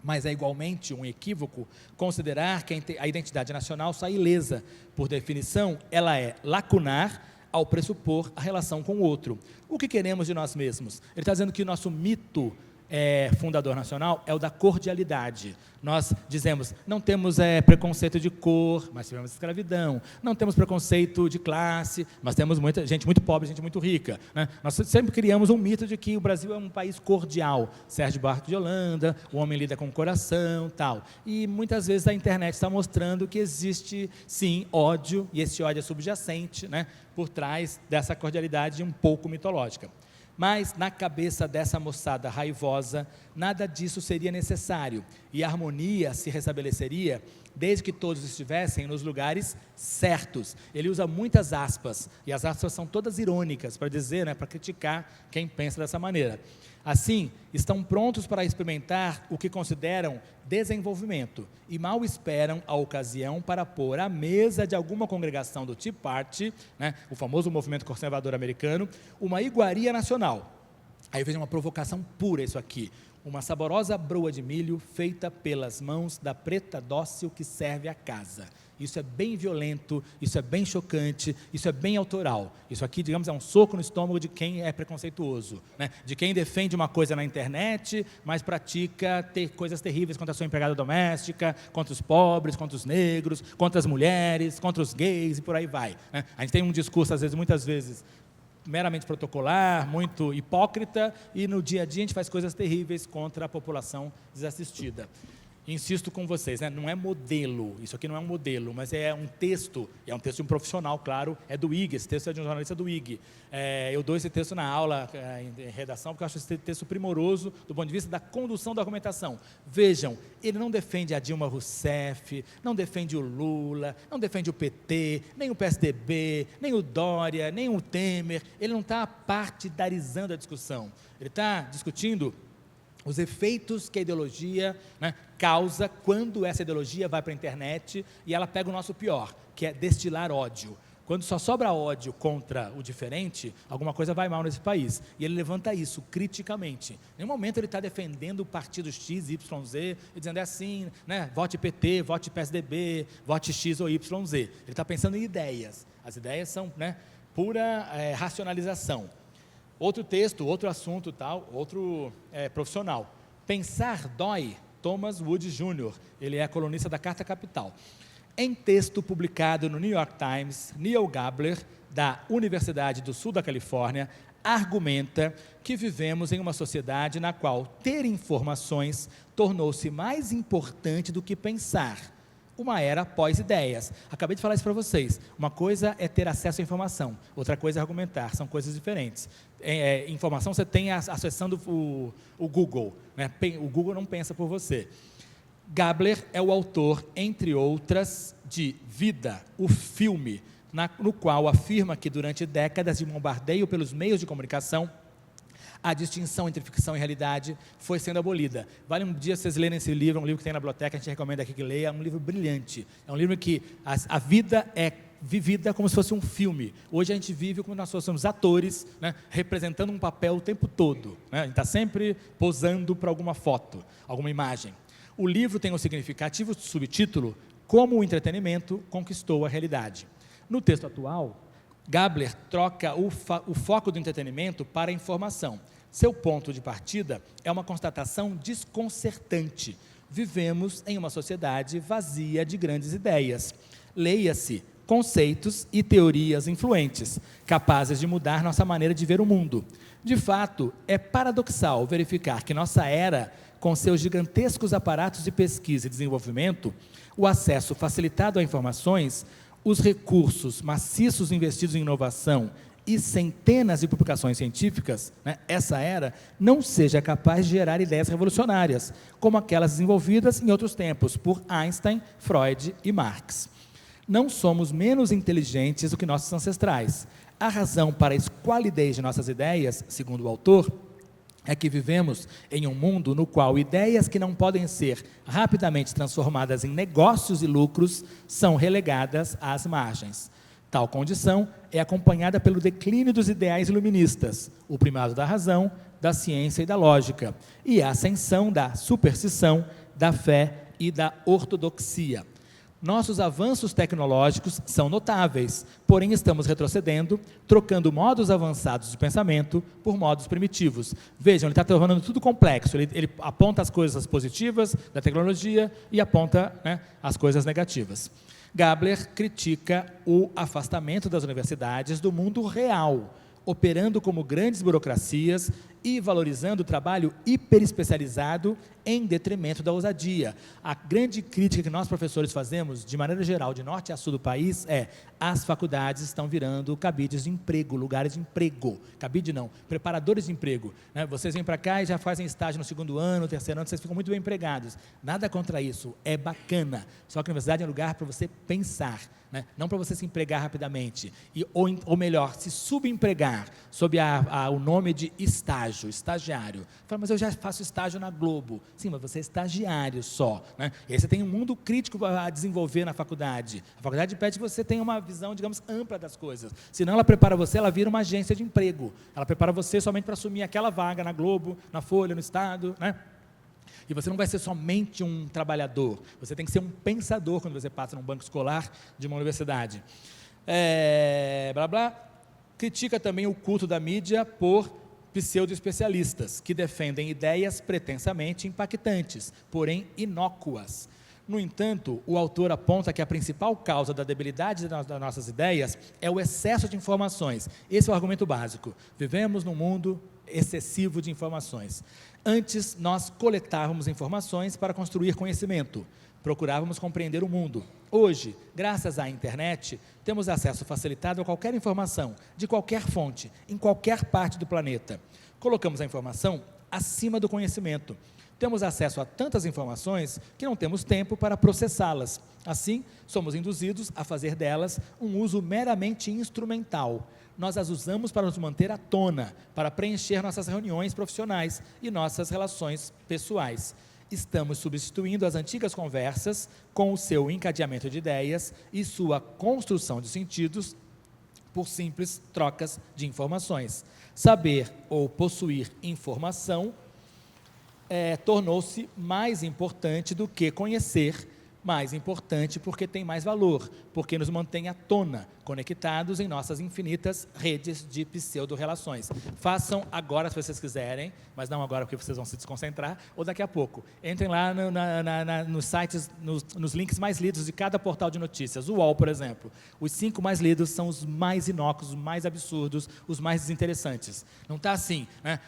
mas é igualmente um equívoco considerar que a identidade nacional sai ilesa. Por definição, ela é lacunar ao pressupor a relação com o outro. O que queremos de nós mesmos? Ele está dizendo que o nosso mito fundador nacional é o da cordialidade. Nós dizemos, não temos preconceito de cor, mas tivemos escravidão. Não temos preconceito de classe, mas temos muita gente muito pobre, gente muito rica, né? Nós sempre criamos um mito de que o Brasil é um país cordial. Sérgio Buarque de Holanda, o homem lida com o coração, tal. E muitas vezes a internet está mostrando que existe, sim, ódio, e esse ódio é subjacente, né, por trás dessa cordialidade um pouco mitológica. Mas, na cabeça dessa moçada raivosa, nada disso seria necessário, e a harmonia se restabeleceria desde que todos estivessem nos lugares certos. Ele usa muitas aspas, e as aspas são todas irônicas, para dizer, né, para criticar quem pensa dessa maneira. Assim, estão prontos para experimentar o que consideram desenvolvimento e mal esperam a ocasião para pôr à mesa de alguma congregação do Tea Party, né, o famoso movimento conservador americano, uma iguaria nacional. Aí veja uma provocação pura isso aqui. Uma saborosa broa de milho feita pelas mãos da preta dócil que serve a casa. Isso é bem violento, isso é bem chocante, isso é bem autoral. Isso aqui, digamos, é um soco no estômago de quem é preconceituoso, né? De quem defende uma coisa na internet, mas pratica coisas terríveis contra a sua empregada doméstica, contra os pobres, contra os negros, contra as mulheres, contra os gays e por aí vai, né? A gente tem um discurso, muitas vezes, meramente protocolar, muito hipócrita, e no dia a dia a gente faz coisas terríveis contra a população desassistida. Insisto com vocês, né? Não é modelo, isso aqui não é um modelo, mas é um texto de um profissional, claro, é do IG, esse texto é de um jornalista do IG. Eu dou esse texto na aula, em redação, porque eu acho esse texto primoroso do ponto de vista da condução da argumentação. Vejam, ele não defende a Dilma Rousseff, não defende o Lula, não defende o PT, nem o PSDB, nem o Dória, nem o Temer, ele não está partidarizando a discussão, ele está discutindo os efeitos que a ideologia, né, causa quando essa ideologia vai para a internet e ela pega o nosso pior, que é destilar ódio. Quando só sobra ódio contra o diferente, alguma coisa vai mal nesse país. E ele levanta isso criticamente. Em nenhum momento ele está defendendo o partido X, Y, Z, e dizendo assim, né, vote PT, vote PSDB, vote X ou Y, Z. Ele está pensando em ideias. As ideias são, né, pura racionalização. Outro texto, outro assunto, outro profissional. Pensar dói, Thomas Wood Jr., ele é colunista da Carta Capital. Em texto publicado no New York Times, Neil Gabler, da Universidade do Sul da Califórnia, argumenta que vivemos em uma sociedade na qual ter informações tornou-se mais importante do que pensar. Uma era pós-ideias. Acabei de falar isso para vocês. Uma coisa é ter acesso à informação, outra coisa é argumentar, são coisas diferentes. Informação você tem acessando o Google, né? O Google não pensa por você. Gabler é o autor, entre outras, de Vida, o filme, no qual afirma que durante décadas de bombardeio pelos meios de comunicação, a distinção entre ficção e realidade foi sendo abolida. Vale um dia vocês lerem esse livro, um livro que tem na biblioteca, a gente recomenda aqui que leia, é um livro brilhante, é um livro que a vida é vivida como se fosse um filme. Hoje a gente vive como nós fossemos atores, né, representando um papel o tempo todo, né? A gente está sempre posando para alguma foto, alguma imagem. O livro tem um significativo subtítulo, Como o entretenimento conquistou a realidade. No texto atual, Gabler troca o foco do entretenimento para a informação. Seu ponto de partida é uma constatação desconcertante. Vivemos em uma sociedade vazia de grandes ideias. Leia-se, conceitos e teorias influentes, capazes de mudar nossa maneira de ver o mundo. De fato, é paradoxal verificar que nossa era, com seus gigantescos aparatos de pesquisa e desenvolvimento, o acesso facilitado a informações, os recursos maciços investidos em inovação e centenas de publicações científicas, né, essa era não seja capaz de gerar ideias revolucionárias, como aquelas desenvolvidas em outros tempos por Einstein, Freud e Marx. Não somos menos inteligentes do que nossos ancestrais. A razão para a esqualidez de nossas ideias, segundo o autor, é que vivemos em um mundo no qual ideias que não podem ser rapidamente transformadas em negócios e lucros são relegadas às margens. Tal condição é acompanhada pelo declínio dos ideais iluministas, o primado da razão, da ciência e da lógica, e a ascensão da superstição, da fé e da ortodoxia. Nossos avanços tecnológicos são notáveis, porém estamos retrocedendo, trocando modos avançados de pensamento por modos primitivos. Vejam, ele está tornando tudo complexo, ele aponta as coisas positivas da tecnologia e aponta, né, as coisas negativas. Gabler critica o afastamento das universidades do mundo real, operando como grandes burocracias e valorizando o trabalho hiperespecializado em detrimento da ousadia. A grande crítica que nós professores fazemos, de maneira geral, de norte a sul do país, é: as faculdades estão virando cabides de emprego, lugares de emprego. Cabide não, preparadores de emprego, né? Vocês vêm para cá e já fazem estágio no segundo ano, terceiro ano, vocês ficam muito bem empregados. Nada contra isso, é bacana. Só que a universidade é um lugar para você pensar, né? Não para você se empregar rapidamente, ou melhor, se subempregar sob o nome de estágio. estagiário. Fala, mas eu já faço estágio na Globo. Sim, mas você é estagiário só, né? E aí você tem um mundo crítico a desenvolver na faculdade. A faculdade pede que você tenha uma visão, digamos, ampla das coisas. Senão ela prepara você, ela vira uma agência de emprego. Ela prepara você somente para assumir aquela vaga na Globo, na Folha, no Estado, né? E você não vai ser somente um trabalhador, você tem que ser um pensador quando você passa num banco escolar de uma universidade. Critica também o culto da mídia por pseudo-especialistas, que defendem ideias pretensamente impactantes, porém inócuas. No entanto, o autor aponta que a principal causa da debilidade das nossas ideias é o excesso de informações. Esse é o argumento básico. Vivemos num mundo excessivo de informações. Antes, nós coletávamos informações para construir conhecimento. Procurávamos compreender o mundo. Hoje, graças à internet, temos acesso facilitado a qualquer informação, de qualquer fonte, em qualquer parte do planeta. Colocamos a informação acima do conhecimento. Temos acesso a tantas informações que não temos tempo para processá-las. Assim, somos induzidos a fazer delas um uso meramente instrumental. Nós as usamos para nos manter à tona, para preencher nossas reuniões profissionais e nossas relações pessoais. Estamos substituindo as antigas conversas com o seu encadeamento de ideias e sua construção de sentidos por simples trocas de informações. Saber ou possuir informação tornou-se mais importante do que conhecer, mais importante porque tem mais valor, porque nos mantém à tona, conectados em nossas infinitas redes de pseudo-relações. Façam agora, se vocês quiserem, mas não agora porque vocês vão se desconcentrar, ou daqui a pouco. Entrem lá nos sites, nos links mais lidos de cada portal de notícias. O UOL, por exemplo. Os 5 mais lidos são os mais inócuos, os mais absurdos, os mais desinteressantes. Não está assim, né?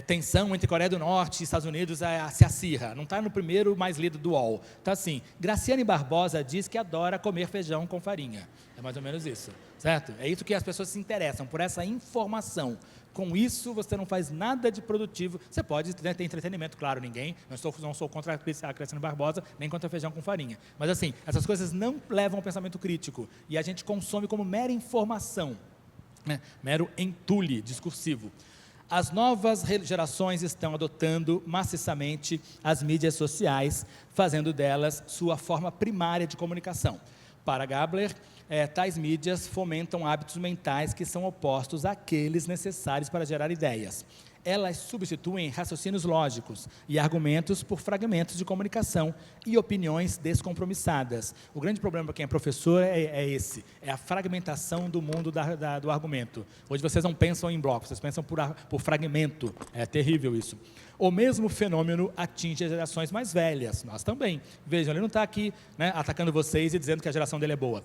Tensão entre Coreia do Norte e Estados Unidos se acirra. Não está no primeiro mais lido do UOL. Está assim, Graciane Barbosa diz que adora comer feijão com farinha. É mais ou menos isso, certo? É isso que as pessoas se interessam, por essa informação. Com isso, você não faz nada de produtivo. Você pode ter entretenimento, claro, não sou contra a Graciane Barbosa, nem contra feijão com farinha. Mas assim, essas coisas não levam ao pensamento crítico. E a gente consome como mera informação, né? Mero entulho discursivo. As novas gerações estão adotando maciçamente as mídias sociais, fazendo delas sua forma primária de comunicação. Para Gabler, tais mídias fomentam hábitos mentais que são opostos àqueles necessários para gerar ideias. Elas substituem raciocínios lógicos e argumentos por fragmentos de comunicação e opiniões descompromissadas. O grande problema para quem é professor é a fragmentação do mundo do argumento. Hoje vocês não pensam em blocos, vocês pensam por fragmento. É terrível isso. O mesmo fenômeno atinge as gerações mais velhas, nós também. Vejam, ele não está aqui, né, atacando vocês e dizendo que a geração dele é boa.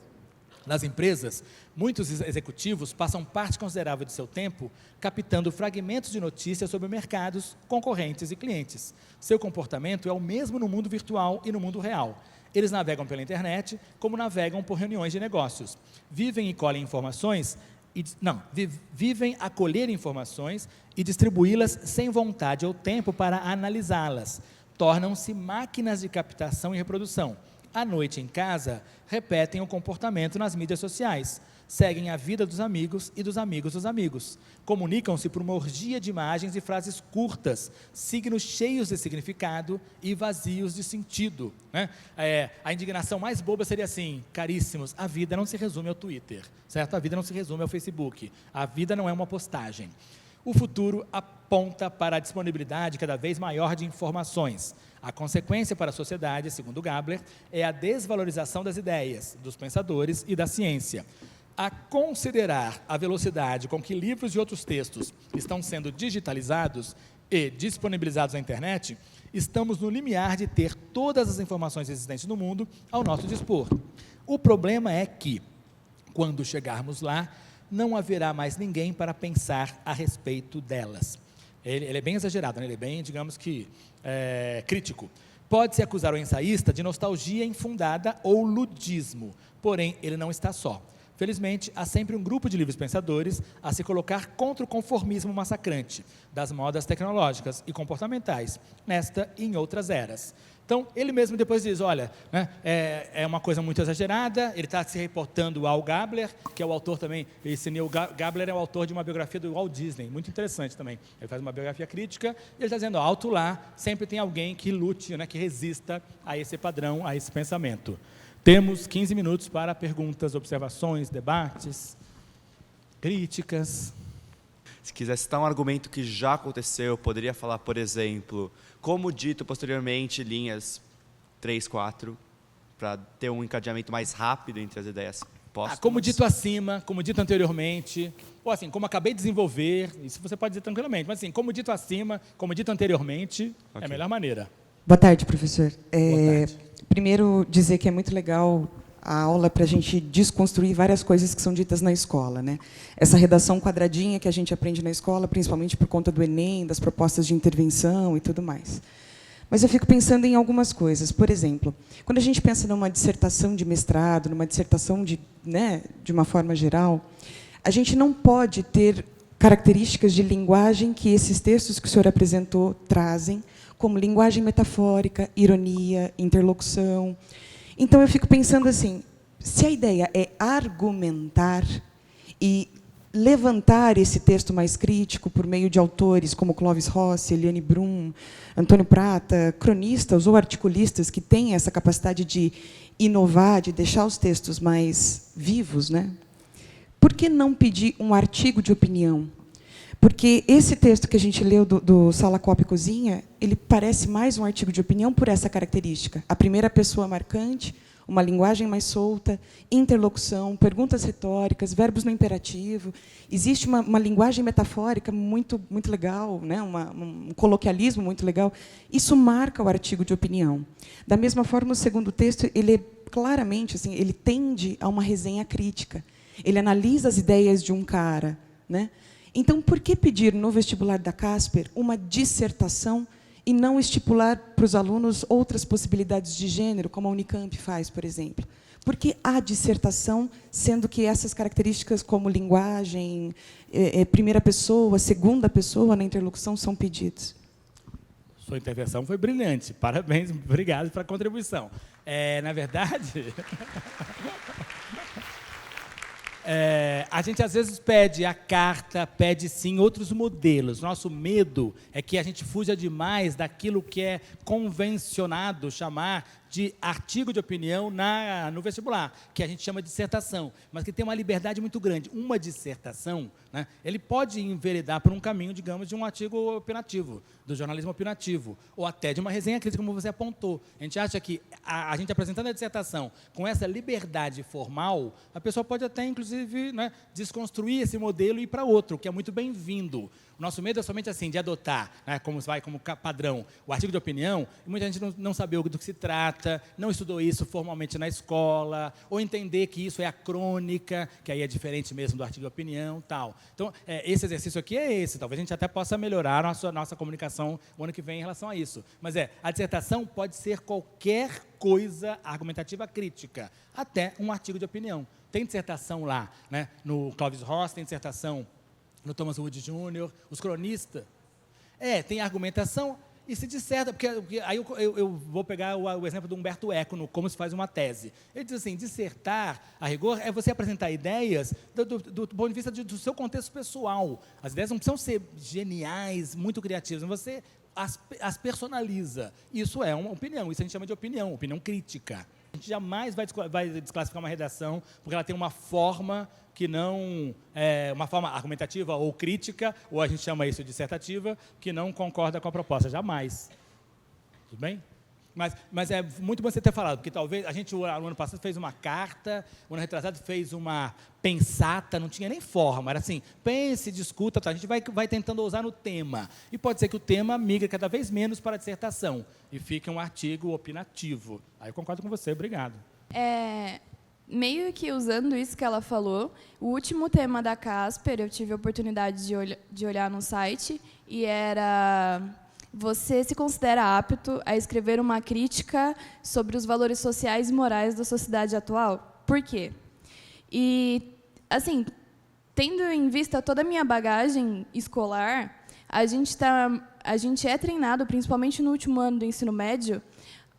Nas empresas, muitos executivos passam parte considerável de seu tempo captando fragmentos de notícias sobre mercados, concorrentes e clientes. Seu comportamento é o mesmo no mundo virtual e no mundo real. Eles navegam pela internet, como navegam por reuniões de negócios. Vivem e colhem informações, vivem a colher informações e distribuí-las sem vontade ou tempo para analisá-las. Tornam-se máquinas de captação e reprodução. À noite em casa, repetem o comportamento nas mídias sociais, seguem a vida dos amigos e dos amigos dos amigos, comunicam-se por uma orgia de imagens e frases curtas, signos cheios de significado e vazios de sentido, né? A indignação mais boba seria assim: caríssimos, a vida não se resume ao Twitter, certo? A vida não se resume ao Facebook, a vida não é uma postagem. O futuro aponta para a disponibilidade cada vez maior de informações. A consequência para a sociedade, segundo Gabler, é a desvalorização das ideias, dos pensadores e da ciência. A considerar a velocidade com que livros e outros textos estão sendo digitalizados e disponibilizados na internet, estamos no limiar de ter todas as informações existentes no mundo ao nosso dispor. O problema é que, quando chegarmos lá, não haverá mais ninguém para pensar a respeito delas. Ele é bem exagerado, né? Ele é bem, digamos que, crítico. Pode-se acusar o ensaísta de nostalgia infundada ou ludismo, porém, ele não está só. Felizmente, há sempre um grupo de livres pensadores a se colocar contra o conformismo massacrante das modas tecnológicas e comportamentais, nesta e em outras eras. Então, ele mesmo depois diz, olha, né, é uma coisa muito exagerada, ele está se reportando ao Gabler, que é o autor também, esse Neil Gabler é o autor de uma biografia do Walt Disney, muito interessante também. Ele faz uma biografia crítica e ele está dizendo, alto lá, sempre tem alguém que lute, né, que resista a esse padrão, a esse pensamento. Temos 15 minutos para perguntas, observações, debates, críticas. Se quiser citar um argumento que já aconteceu, eu poderia falar, por exemplo, como dito posteriormente, linhas 3, 4, para ter um encadeamento mais rápido entre as ideias postas. Como dito acima, como dito anteriormente, ou assim, como acabei de desenvolver, isso você pode dizer tranquilamente, mas assim, como dito acima, como dito anteriormente, é a melhor maneira. Boa tarde, professor. Boa tarde. Primeiro, dizer que é muito legal a aula para a gente desconstruir várias coisas que são ditas na escola, né? Essa redação quadradinha que a gente aprende na escola, principalmente por conta do Enem, das propostas de intervenção e tudo mais. Mas eu fico pensando em algumas coisas. Por exemplo, quando a gente pensa numa dissertação de mestrado, numa dissertação de uma forma geral, a gente não pode ter características de linguagem que esses textos que o senhor apresentou trazem, como linguagem metafórica, ironia, interlocução. Então, eu fico pensando assim, se a ideia é argumentar e levantar esse texto mais crítico por meio de autores como Clovis Rossi, Eliane Brum, Antônio Prata, cronistas ou articulistas que têm essa capacidade de inovar, de deixar os textos mais vivos, né? Por que não pedir um artigo de opinião? Porque esse texto que a gente leu do Sala, Copa e Cozinha, ele parece mais um artigo de opinião por essa característica. A primeira pessoa marcante, uma linguagem mais solta, interlocução, perguntas retóricas, verbos no imperativo. Existe uma linguagem metafórica muito legal, né? Um coloquialismo muito legal. Isso marca o artigo de opinião. Da mesma forma, o segundo texto, ele claramente, assim, ele tende a uma resenha crítica. Ele analisa as ideias de um cara, né? Então, por que pedir no vestibular da Casper uma dissertação e não estipular para os alunos outras possibilidades de gênero, como a Unicamp faz, por exemplo? Por que a dissertação, sendo que essas características como linguagem, primeira pessoa, segunda pessoa na interlocução são pedidos? Sua intervenção foi brilhante. Parabéns, obrigado pela contribuição. Na verdade... a gente, às vezes, pede a carta, pede, sim, outros modelos. Nosso medo é que a gente fuja demais daquilo que é convencionado chamar de artigo de opinião no vestibular, que a gente chama de dissertação, mas que tem uma liberdade muito grande. Uma dissertação, né, ele pode enveredar por um caminho, digamos, de um artigo opinativo, do jornalismo opinativo, ou até de uma resenha crítica, como você apontou. A gente acha que a gente apresentando a dissertação com essa liberdade formal, a pessoa pode até, inclusive, né, desconstruir esse modelo e ir para outro, que é muito bem-vindo. O nosso medo é somente assim, de adotar, né, como padrão, o artigo de opinião, e muita gente não sabe do que se trata, não estudou isso formalmente na escola, ou entender que isso é a crônica, que aí é diferente mesmo do artigo de opinião, tal. Então, esse exercício aqui é esse, talvez a gente até possa melhorar a nossa comunicação o ano que vem em relação a isso. Mas a dissertação pode ser qualquer coisa argumentativa crítica, até um artigo de opinião. Tem dissertação lá, né, no Clovis Rossi, tem dissertação no Thomas Wood Jr., os cronistas. Tem argumentação e se disserta, porque aí eu vou pegar o exemplo do Humberto Eco, no Como se faz uma tese. Ele diz assim, dissertar, a rigor, é você apresentar ideias do ponto de vista do seu contexto pessoal. As ideias não precisam ser geniais, muito criativas, mas você as personaliza. Isso é uma opinião, isso a gente chama de opinião crítica. A gente jamais vai desclassificar uma redação porque ela tem uma forma que não é uma forma argumentativa ou crítica, ou a gente chama isso de dissertativa, que não concorda com a proposta, jamais. Tudo bem? Mas é muito bom você ter falado, porque talvez o ano passado fez uma carta, o ano retrasado fez uma pensata, não tinha nem forma, era assim, pense, discuta, tá, a gente vai tentando usar no tema, e pode ser que o tema migre cada vez menos para a dissertação, e fique um artigo opinativo. Aí eu concordo com você, obrigado. Meio que usando isso que ela falou, o último tema da Casper, eu tive a oportunidade de olhar no site, e era: você se considera apto a escrever uma crítica sobre os valores sociais e morais da sociedade atual? Por quê? E, assim, tendo em vista toda a minha bagagem escolar, a gente é treinado, principalmente no último ano do ensino médio,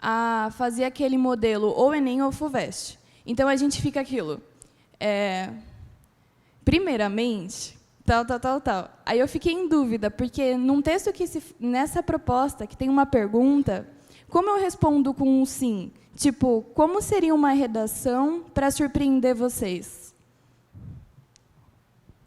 a fazer aquele modelo ou Enem ou FUVEST. Então, a gente fica aquilo. Primeiramente, tal. Aí eu fiquei em dúvida, porque num texto nessa proposta, que tem uma pergunta, como eu respondo com um sim? Tipo, como seria uma redação para surpreender vocês?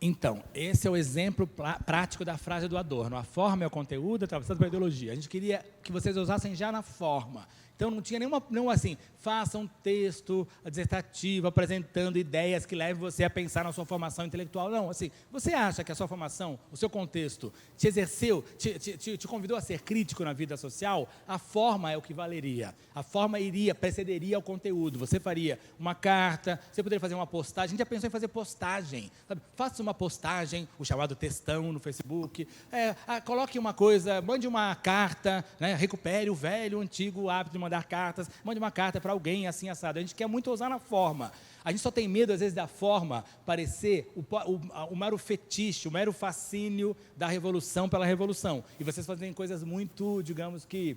Então, esse é o exemplo prático da frase do Adorno. A forma é o conteúdo, atravessado pela ideologia. A gente queria que vocês usassem já na forma. Então, não tinha nenhuma assim, faça um texto dissertativo apresentando ideias que levem você a pensar na sua formação intelectual. Não, assim, você acha que a sua formação, o seu contexto, te exerceu, te convidou a ser crítico na vida social? A forma é o que valeria. A forma precederia ao conteúdo. Você faria uma carta, você poderia fazer uma postagem. A gente já pensou em fazer postagem. Sabe? Faça uma postagem, o chamado textão no Facebook. Coloque uma coisa, mande uma carta, né? Recupere o antigo hábito de mandar cartas, mande uma carta para alguém assim assado. A gente quer muito usar na forma. A gente só tem medo, às vezes, da forma parecer o mero fetiche, o mero fascínio da revolução pela revolução. E vocês fazem coisas muito, digamos que,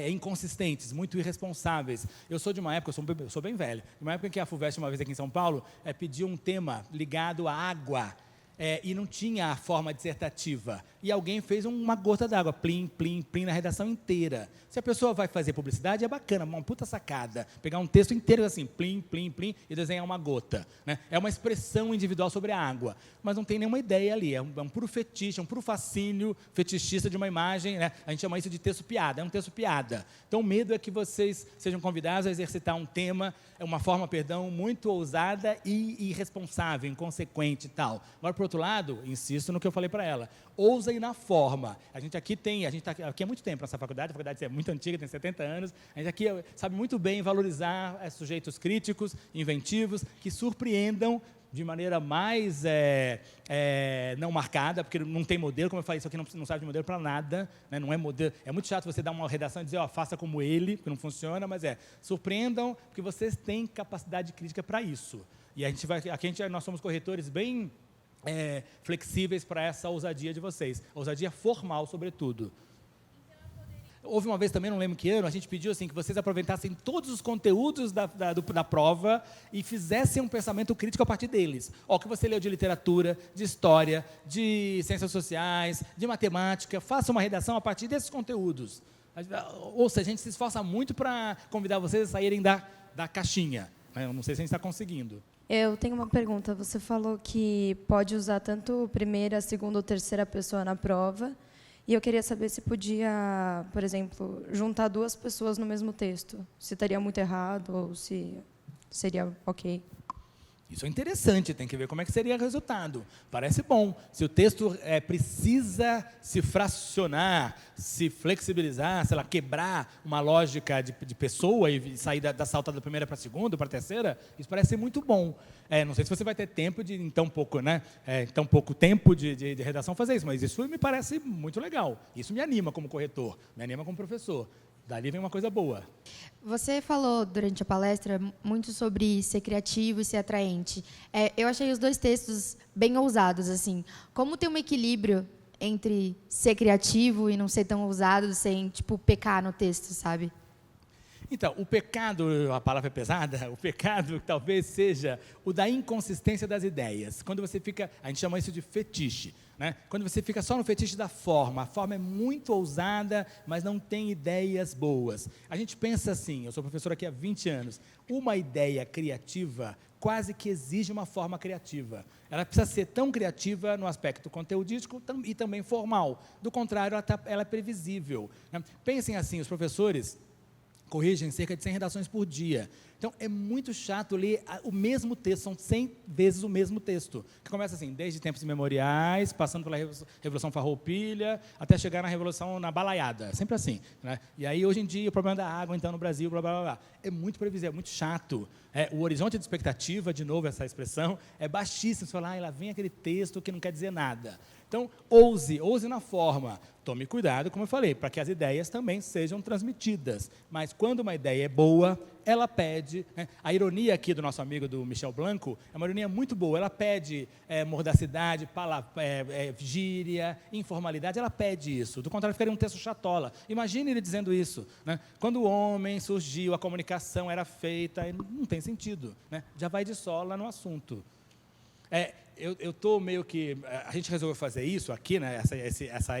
inconsistentes, muito irresponsáveis. Eu sou de uma época, eu sou bem velho, de uma época em que a FUVEST, uma vez aqui em São Paulo, pediu um tema ligado à água, e não tinha a forma dissertativa. E alguém fez uma gota d'água, plim, plim, plim, na redação inteira. Se a pessoa vai fazer publicidade, é bacana, uma puta sacada. Pegar um texto inteiro assim, plim, plim, plim, e desenhar uma gota. Né? É uma expressão individual sobre a água. Mas não tem nenhuma ideia ali. É um puro fetiche, é um puro fascínio fetichista de uma imagem. Né? A gente chama isso de texto piada. É um texto piada. Então, o medo é que vocês sejam convidados a exercitar um tema, uma forma, muito ousada e irresponsável, inconsequente e tal. Agora, por outro lado, insisto no que eu falei para ela, ousa ir na forma. A gente está aqui há muito tempo nessa faculdade, a faculdade é muito antiga, tem 70 anos, a gente aqui sabe muito bem valorizar sujeitos críticos, inventivos, que surpreendam de maneira mais não marcada, porque não tem modelo, como eu falei, isso aqui não serve de modelo para nada, né? Não é modelo. É muito chato você dar uma redação e dizer, faça como ele, porque não funciona, mas surpreendam, porque vocês têm capacidade crítica para isso. E nós somos corretores bem flexíveis para essa ousadia de vocês, ousadia formal, sobretudo. Houve uma vez também, não lembro que ano, a gente pediu assim, que vocês aproveitassem todos os conteúdos da prova e fizessem um pensamento crítico a partir deles. O que você leu de literatura, de história, de ciências sociais, de matemática, faça uma redação a partir desses conteúdos. Ou seja, a gente se esforça muito para convidar vocês a saírem da caixinha. Eu não sei se a gente está conseguindo. Eu tenho uma pergunta. Você falou que pode usar tanto primeira, segunda ou terceira pessoa na prova. E eu queria saber se podia, por exemplo, juntar duas pessoas no mesmo texto. Se estaria muito errado ou se seria ok. Isso é interessante, tem que ver como é que seria o resultado. Parece bom. Se o texto precisa se fracionar, se flexibilizar, sei lá, quebrar uma lógica de pessoa e sair da saltada da primeira para a segunda, para a terceira, isso parece muito bom. Não sei se você vai ter tempo em tão pouco tempo de redação fazer isso, mas isso me parece muito legal. Isso me anima como corretor, me anima como professor. Dali vem uma coisa boa. Você falou durante a palestra muito sobre ser criativo e ser atraente. Eu achei os dois textos bem ousados, assim. Como ter um equilíbrio entre ser criativo e não ser tão ousado, sem, pecar no texto, sabe? Então, o pecado, a palavra é pesada, o pecado talvez seja o da inconsistência das ideias. Quando você fica, a gente chama isso de fetiche, né? Quando você fica só no fetiche da forma, a forma é muito ousada, mas não tem ideias boas. A gente pensa assim, eu sou professor aqui há 20 anos, uma ideia criativa quase que exige uma forma criativa. Ela precisa ser tão criativa no aspecto conteudístico e também formal. Do contrário, ela é previsível, né? Pensem assim, os professores corrigem cerca de 100 redações por dia. Então, é muito chato ler o mesmo texto, são 100 vezes o mesmo texto, que começa assim, desde tempos imemoriais, passando pela Revolução Farroupilha, até chegar na Revolução na Balaiada, é sempre assim, né? E aí, hoje em dia, o problema da água, então, no Brasil, blá, blá, blá, é muito previsível, é muito chato. O horizonte de expectativa, de novo essa expressão, é baixíssimo. Você fala, lá vem aquele texto que não quer dizer nada. Então, ouse na forma. Tome cuidado, como eu falei, para que as ideias também sejam transmitidas. Mas quando uma ideia é boa, ela pede... Né? A ironia aqui do nosso amigo do Michel Blanco é uma ironia muito boa. Ela pede mordacidade, gíria, informalidade, ela pede isso. Do contrário, ficaria um texto chatola. Imagine ele dizendo isso. Né? Quando o homem surgiu, a comunicação era feita, não tem sentido. Né? Já vai de sola no assunto. Eu estou meio que... A gente resolveu fazer isso aqui, né,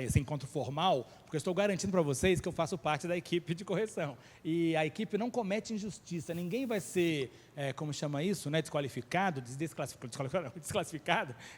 esse encontro formal, porque eu estou garantindo para vocês que eu faço parte da equipe de correção. E a equipe não comete injustiça. Ninguém vai ser, como chama isso, né, desqualificado.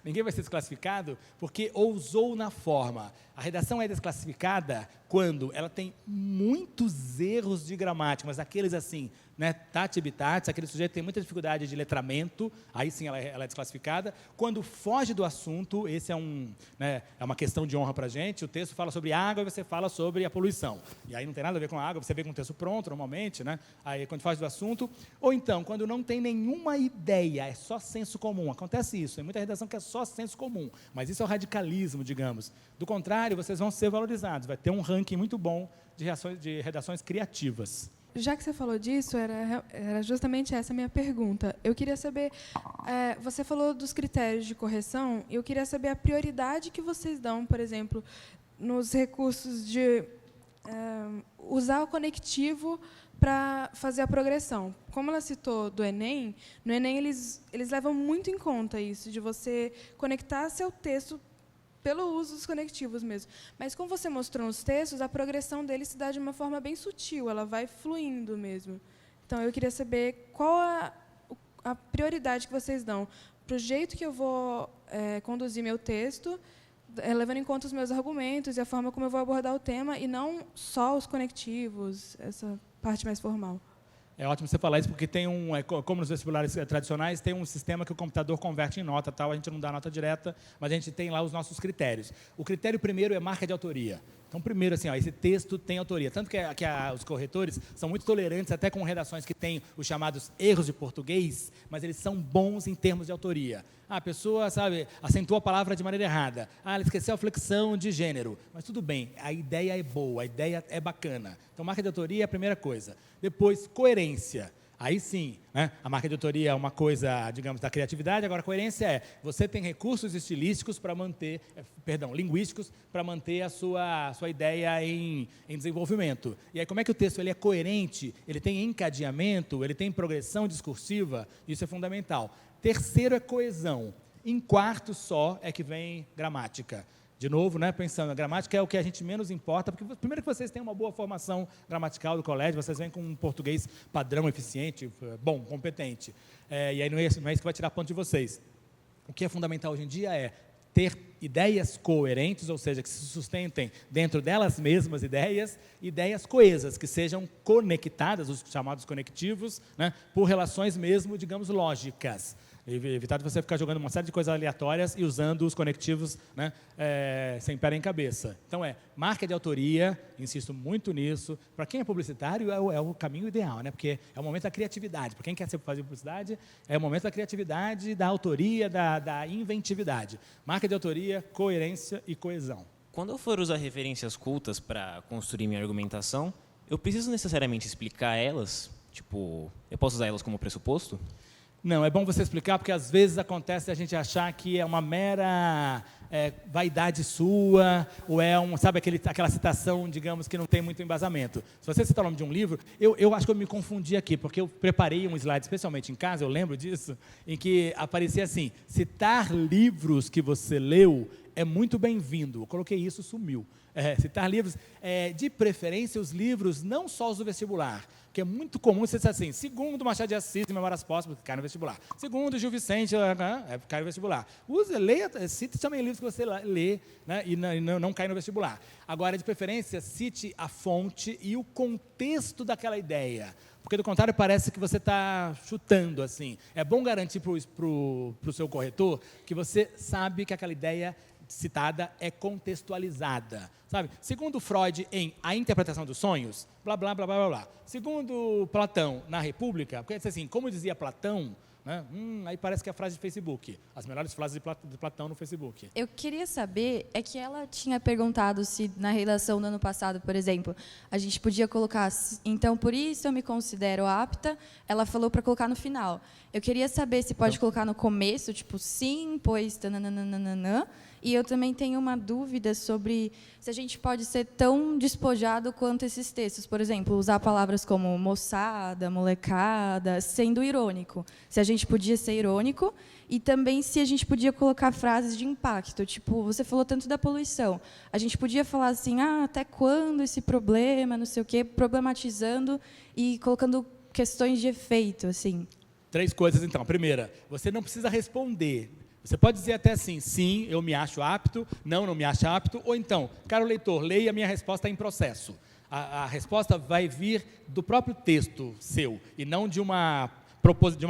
Ninguém vai ser desclassificado porque ousou na forma. A redação é desclassificada quando ela tem muitos erros de gramática, mas aqueles assim, né, tati bitati, aquele sujeito tem muita dificuldade de letramento, aí sim ela é desclassificada. Quando foge do assunto, esse é uma questão de honra para a gente, o texto fala sobre água e você fala sobre a poluição. E aí não tem nada a ver com a água, você vê com o texto pronto, normalmente, né? Aí quando foge do assunto. Ou então, quando não tem nenhuma ideia, é só senso comum. Acontece isso, tem muita redação que é só senso comum, mas isso é o radicalismo, digamos. Do contrário, vocês vão ser valorizados, vai ter um ranking muito bom de redações criativas. Já que você falou disso, era justamente essa a minha pergunta. Eu queria saber, você falou dos critérios de correção, eu queria saber a prioridade que vocês dão, por exemplo, nos recursos de usar o conectivo para fazer a progressão. Como ela citou do Enem, no Enem eles levam muito em conta isso, de você conectar seu texto pelo uso dos conectivos mesmo. Mas, como você mostrou nos textos, a progressão dele se dá de uma forma bem sutil, ela vai fluindo mesmo. Então, eu queria saber qual a prioridade que vocês dão para o jeito que eu vou conduzir meu texto, levando em conta os meus argumentos e a forma como eu vou abordar o tema, e não só os conectivos, essa parte mais formal. É ótimo você falar isso, porque tem como nos vestibulares tradicionais, tem um sistema que o computador converte em nota, tal, a gente não dá nota direta, mas a gente tem lá os nossos critérios. O critério primeiro é marca de autoria. Então, primeiro, assim, esse texto tem autoria. Tanto que os corretores são muito tolerantes, até com redações que têm os chamados erros de português, mas eles são bons em termos de autoria. A pessoa, sabe, acentuou a palavra de maneira errada. Ela esqueceu a flexão de gênero. Mas tudo bem, a ideia é boa, a ideia é bacana. Então, marca de autoria é a primeira coisa. Depois, coerência. Aí sim, né? A marca de autoria é uma coisa, digamos, da criatividade. Agora, a coerência é, você tem recursos estilísticos para manter, linguísticos, para manter a sua ideia em desenvolvimento. E aí, como é que o texto ele é coerente? Ele tem encadeamento, ele tem progressão discursiva? Isso é fundamental. Terceiro é coesão. Em quarto só é que vem gramática. De novo, né, pensando, a gramática é o que a gente menos importa, porque primeiro que vocês têm uma boa formação gramatical do colégio, vocês vêm com um português padrão, eficiente, bom, competente. E aí não é isso que vai tirar ponto de vocês. O que é fundamental hoje em dia é ter ideias coerentes, ou seja, que se sustentem dentro delas mesmas ideias coesas, que sejam conectadas, os chamados conectivos, né, por relações mesmo, digamos, lógicas. Evitar de você ficar jogando uma série de coisas aleatórias e usando os conectivos, né, sem pé nem cabeça. Então, marca de autoria, insisto muito nisso. Para quem é publicitário, é o caminho ideal, né, porque é o momento da criatividade. Para quem quer fazer publicidade, é o momento da criatividade, da autoria, da inventividade. Marca de autoria, coerência e coesão. Quando eu for usar referências cultas para construir minha argumentação, eu preciso necessariamente explicar elas? Tipo, eu posso usar elas como pressuposto? Não, é bom você explicar, porque às vezes acontece a gente achar que é uma mera vaidade sua, ou sabe, aquela citação, digamos, que não tem muito embasamento. Se você citar o nome de um livro, eu acho que eu me confundi aqui, porque eu preparei um slide, especialmente em casa, eu lembro disso, em que aparecia assim, citar livros que você leu é muito bem-vindo. Eu coloquei isso, sumiu. Citar livros, de preferência os livros, não só os do vestibular, porque é muito comum você dizer assim, segundo Machado de Assis e Memórias Póstumas, cai no vestibular. Segundo Gil Vicente, cai no vestibular. Cite também livros que você lê, né, e não cai no vestibular. Agora, de preferência, cite a fonte e o contexto daquela ideia, porque, do contrário, parece que você está chutando, assim. É bom garantir para o seu corretor que você sabe que aquela ideia citada é contextualizada, sabe? Segundo Freud em A Interpretação dos Sonhos, blá, blá, blá, blá, blá, blá. Segundo Platão na República, porque assim, como dizia Platão, né? Aí parece que é a frase de Facebook. As melhores frases de Platão no Facebook. Eu queria saber, é que ela tinha perguntado se na redação do ano passado, por exemplo, a gente podia colocar, então por isso eu me considero apta, ela falou para colocar no final. Eu queria saber se pode colocar no começo, tipo, sim, pois, tananana. E eu também tenho uma dúvida sobre se a gente pode ser tão despojado quanto esses textos. Por exemplo, usar palavras como moçada, molecada, sendo irônico. Se a gente podia ser irônico e também se a gente podia colocar frases de impacto. Tipo, você falou tanto da poluição. A gente podia falar assim, até quando esse problema, não sei o quê, problematizando e colocando questões de efeito, assim. 3 coisas, então. Primeira, você não precisa responder. Você pode dizer até assim, sim, eu me acho apto, não me acho apto, ou então, caro leitor, leia a minha resposta em processo. A resposta vai vir do próprio texto seu, e não de uma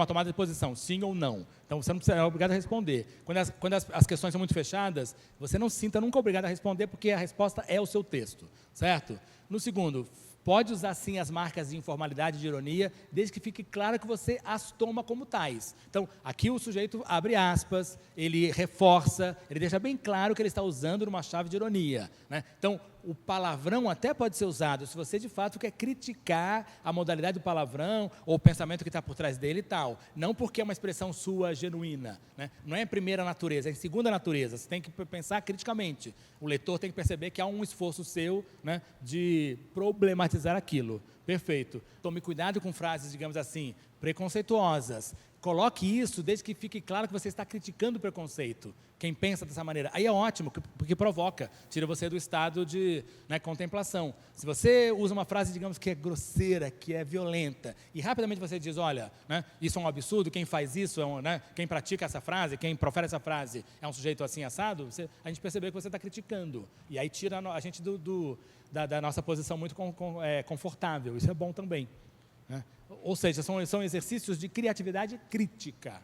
tomada de posição, sim ou não. Então, você não é obrigado a responder. Quando as questões são muito fechadas, você não se sinta nunca obrigado a responder, porque a resposta é o seu texto, certo? No segundo, pode usar, sim, as marcas de informalidade e de ironia, desde que fique claro que você as toma como tais. Então, aqui o sujeito abre aspas, ele reforça, ele deixa bem claro que ele está usando numa chave de ironia, né? Então, o palavrão até pode ser usado se você, de fato, quer criticar a modalidade do palavrão ou o pensamento que está por trás dele e tal. Não porque é uma expressão sua genuína, né? Não é em primeira natureza, é em segunda natureza. Você tem que pensar criticamente. O leitor tem que perceber que há um esforço seu, né, de problematizar aquilo. Perfeito. Tome cuidado com frases, digamos assim, preconceituosas. Coloque isso desde que fique claro que você está criticando o preconceito. Quem pensa dessa maneira. Aí é ótimo, porque provoca, tira você do estado de, né, contemplação. Se você usa uma frase, digamos, que é grosseira, que é violenta, e rapidamente você diz, olha, né, isso é um absurdo, quem faz isso, né, quem pratica essa frase, quem profere essa frase é um sujeito assim assado, a gente percebeu que você está criticando. E aí tira a gente da nossa posição muito confortável. Isso é bom também, né? Ou seja, são exercícios de criatividade crítica.